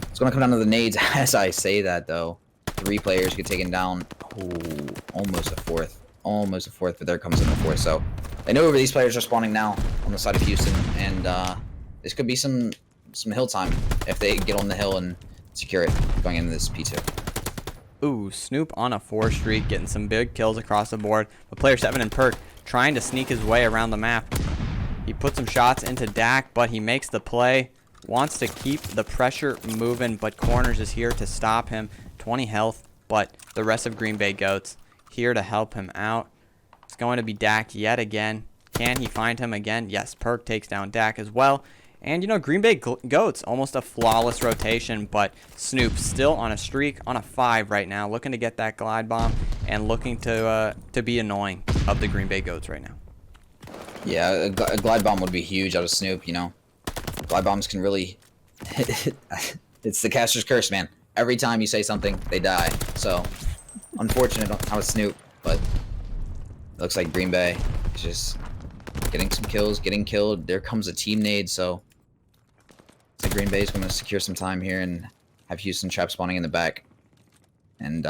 [SPEAKER 2] it's going to come down to the nades. As I say that, though, 3 players get taken down. Ooh, almost a fourth, but there comes in the fourth, so I know where these players are spawning now on the side of Houston, and this could be some hill time if they get on the hill and secure it going into this P2.
[SPEAKER 1] Ooh, Snoop on a 4 streak, getting some big kills across the board. But player 7 and Perk trying to sneak his way around the map. He puts some shots into Dak, but he makes the play. Wants to keep the pressure moving, but Corners is here to stop him. 20 health, but the rest of Green Bay Goats here to help him out. It's going to be Dak yet again. Can he find him again? Yes, Perk takes down Dak as well. And, you know, Green Bay Goats, almost a flawless rotation, but Snoop still on a streak, on a 5 right now, looking to get that glide bomb and looking to be annoying of the Green Bay Goats right now.
[SPEAKER 2] Yeah, a glide bomb would be huge out of Snoop, you know. Glide bombs can really... it's the caster's curse, man. Every time you say something, they die. So, unfortunate out of Snoop, but it looks like Green Bay is just getting some kills, getting killed. There comes a team nade, so Green Bay is going to secure some time here and have Houston trap spawning in the back. And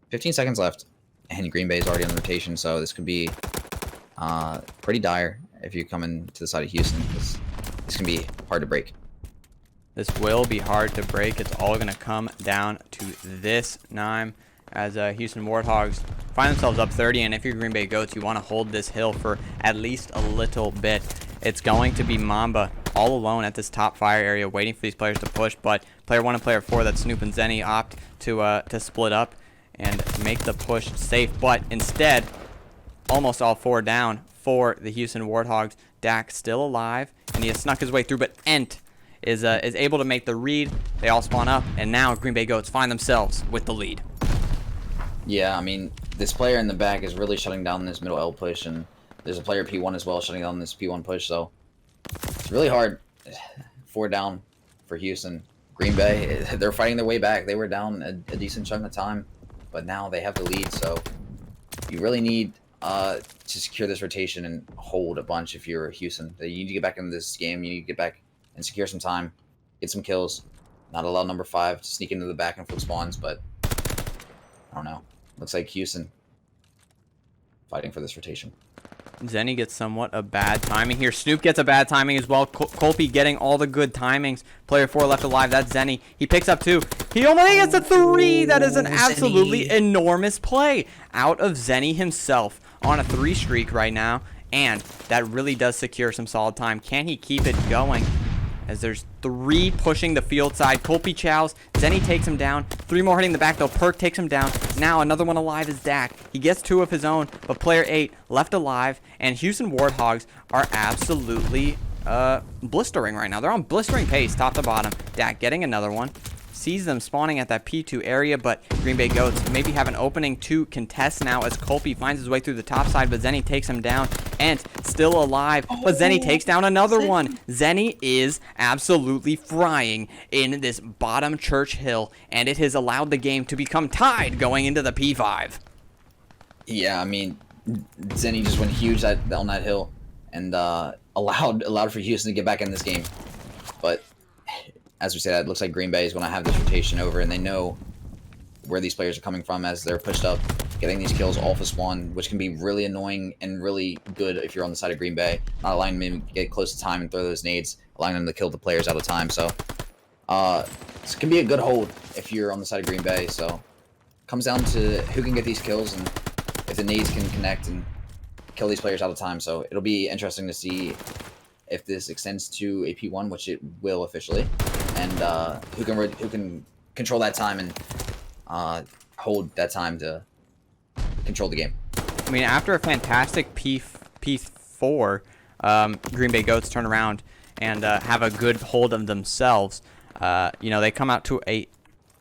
[SPEAKER 2] 15 seconds left, and Green Bay is already on the rotation, so this could be pretty dire if you come in to the side of Houston. This can be hard to break.
[SPEAKER 1] This will be hard to break. It's all going to come down to this Nime as Houston Warthogs find themselves up 30, and if you're Green Bay Goats, you want to hold this hill for at least a little bit. It's going to be Mamba all alone at this top fire area waiting for these players to push, but player 1 and player 4, that's Snoop and Zenny, opt to split up and make the push safe, but instead almost all 4 down for the Houston Warthogs. Dak still alive, and he has snuck his way through, but Ent is able to make the read. They all spawn up, and now Green Bay Goats find themselves with the lead.
[SPEAKER 2] Yeah, I mean, this player in the back is really shutting down this middle L push, and there's a player P1 as well shutting down this P1 push, so it's really hard. 4 down for Houston. Green Bay, they're fighting their way back. They were down a decent chunk of time, but now they have the lead, so you really need to secure this rotation and hold a bunch if you're Houston. You need to get back into this game. You need to get back and secure some time, get some kills. Not allow number 5 to sneak into the back and flip spawns, but I don't know. Looks like Houston fighting for this rotation.
[SPEAKER 1] Zenny gets somewhat of bad timing here. Snoop gets a bad timing as well. Colby getting all the good timings. Player 4 left alive. That's Zenny. He picks up 2. He only gets a 3. That is an absolutely enormous play out of Zenny himself on a 3 streak right now. And that really does secure some solid time. Can he keep it going? As there's 3 pushing the field side. Colby chows. Zenny takes him down. 3 more hitting the back though. Perk takes him down. Now another one alive is Dak. He gets 2 of his own, but player 8 left alive. And Houston Warthogs are absolutely blistering right now. They're on blistering pace, top to bottom. Dak getting another one. Sees them spawning at that P2 area, but Green Bay Goats maybe have an opening to contest now as Colby finds his way through the top side, but Zenny takes him down. Ent still alive, but Zenny takes down another one. Zenny is absolutely frying in this bottom church hill, and it has allowed the game to become tied going into the P5.
[SPEAKER 2] Yeah, I mean, Zenny just went huge on that hill and allowed for Houston to get back in this game. But as we said, it looks like Green Bay is going to have this rotation over, and they know where these players are coming from as they're pushed up, getting these kills off of spawn, which can be really annoying and really good if you're on the side of Green Bay, not allowing them to get close to time and throw those nades, allowing them to kill the players out of time. So this can be a good hold if you're on the side of Green Bay. So it comes down to who can get these kills, and if the nades can connect and kill these players out of time. So it'll be interesting to see if this extends to a P1, which it will officially, and who can control that time and hold that time to control the game.
[SPEAKER 1] I mean, after a fantastic P4, Green Bay Goats turn around and have a good hold of themselves. You know, they come out to a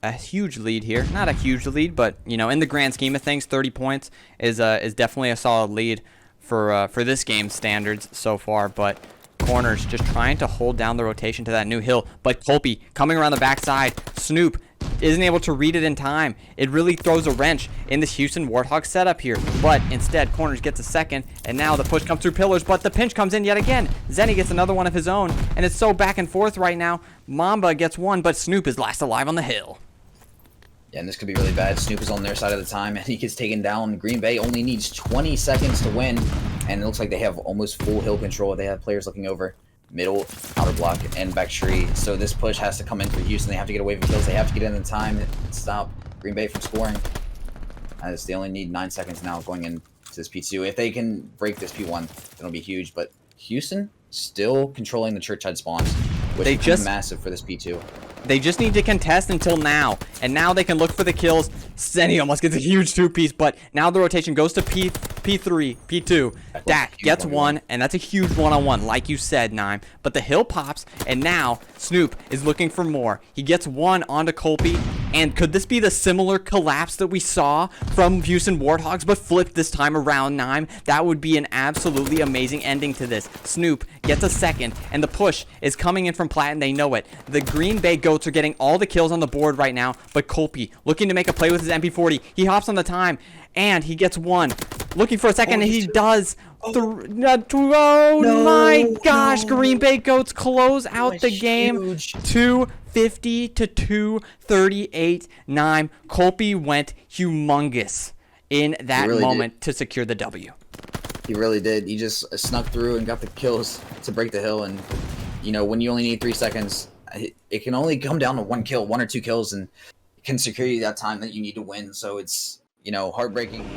[SPEAKER 1] huge lead here. Not a huge lead, but, you know, in the grand scheme of things, 30 points is definitely a solid lead for this game's standards so far. But Corners just trying to hold down the rotation to that new hill. But Colby coming around the backside. Snoop isn't able to read it in time. It really throws a wrench in this Houston Warthog setup here. But instead, Corners gets a second, and now the push comes through pillars, but the pinch comes in yet again. Zenny gets another one of his own, and it's so back and forth right now. Mamba gets one, but Snoop is last alive on the hill.
[SPEAKER 2] Yeah, and this could be really bad. Snoop is on their side of the time, and he gets taken down. Green Bay only needs 20 seconds to win, and it looks like they have almost full hill control. They have players looking over middle, outer block, and back tree. So this push has to come in for Houston. They have to get away from kills. They have to get in time and stop Green Bay from scoring. As they only need 9 seconds now going into this P2. If they can break this P1, it'll be huge. But Houston still controlling the church-side spawns, which is massive for this P2.
[SPEAKER 1] They just need to contest until now, and now they can look for the kills. Zenny almost gets a huge two-piece, but now the rotation goes to P3, P2. Dak gets one, and that's a huge one-on-one, like you said, Nime. But the hill pops, and now Snoop is looking for more. He gets one onto Colby, and could this be the similar collapse that we saw from Houston Warthogs, but flipped this time around, Nime? That would be an absolutely amazing ending to this. Snoop gets a second, and the push is coming in from Platt, and they know it. The Green Bay Goats are getting all the kills on the board right now, but Colby looking to make a play with his MP40. He hops on the time, and he gets one. Looking for a second, and he does. My gosh, Green Bay Goats close out the game. 250 to 238. Nime. Colby went humongous in that moment to secure the W.
[SPEAKER 2] He really did. He just snuck through and got the kills to break the hill. And, you know, when you only need 3 seconds, it can only come down to one kill, 1 or 2 kills, and it can secure you that time that you need to win. So it's, you know, heartbreaking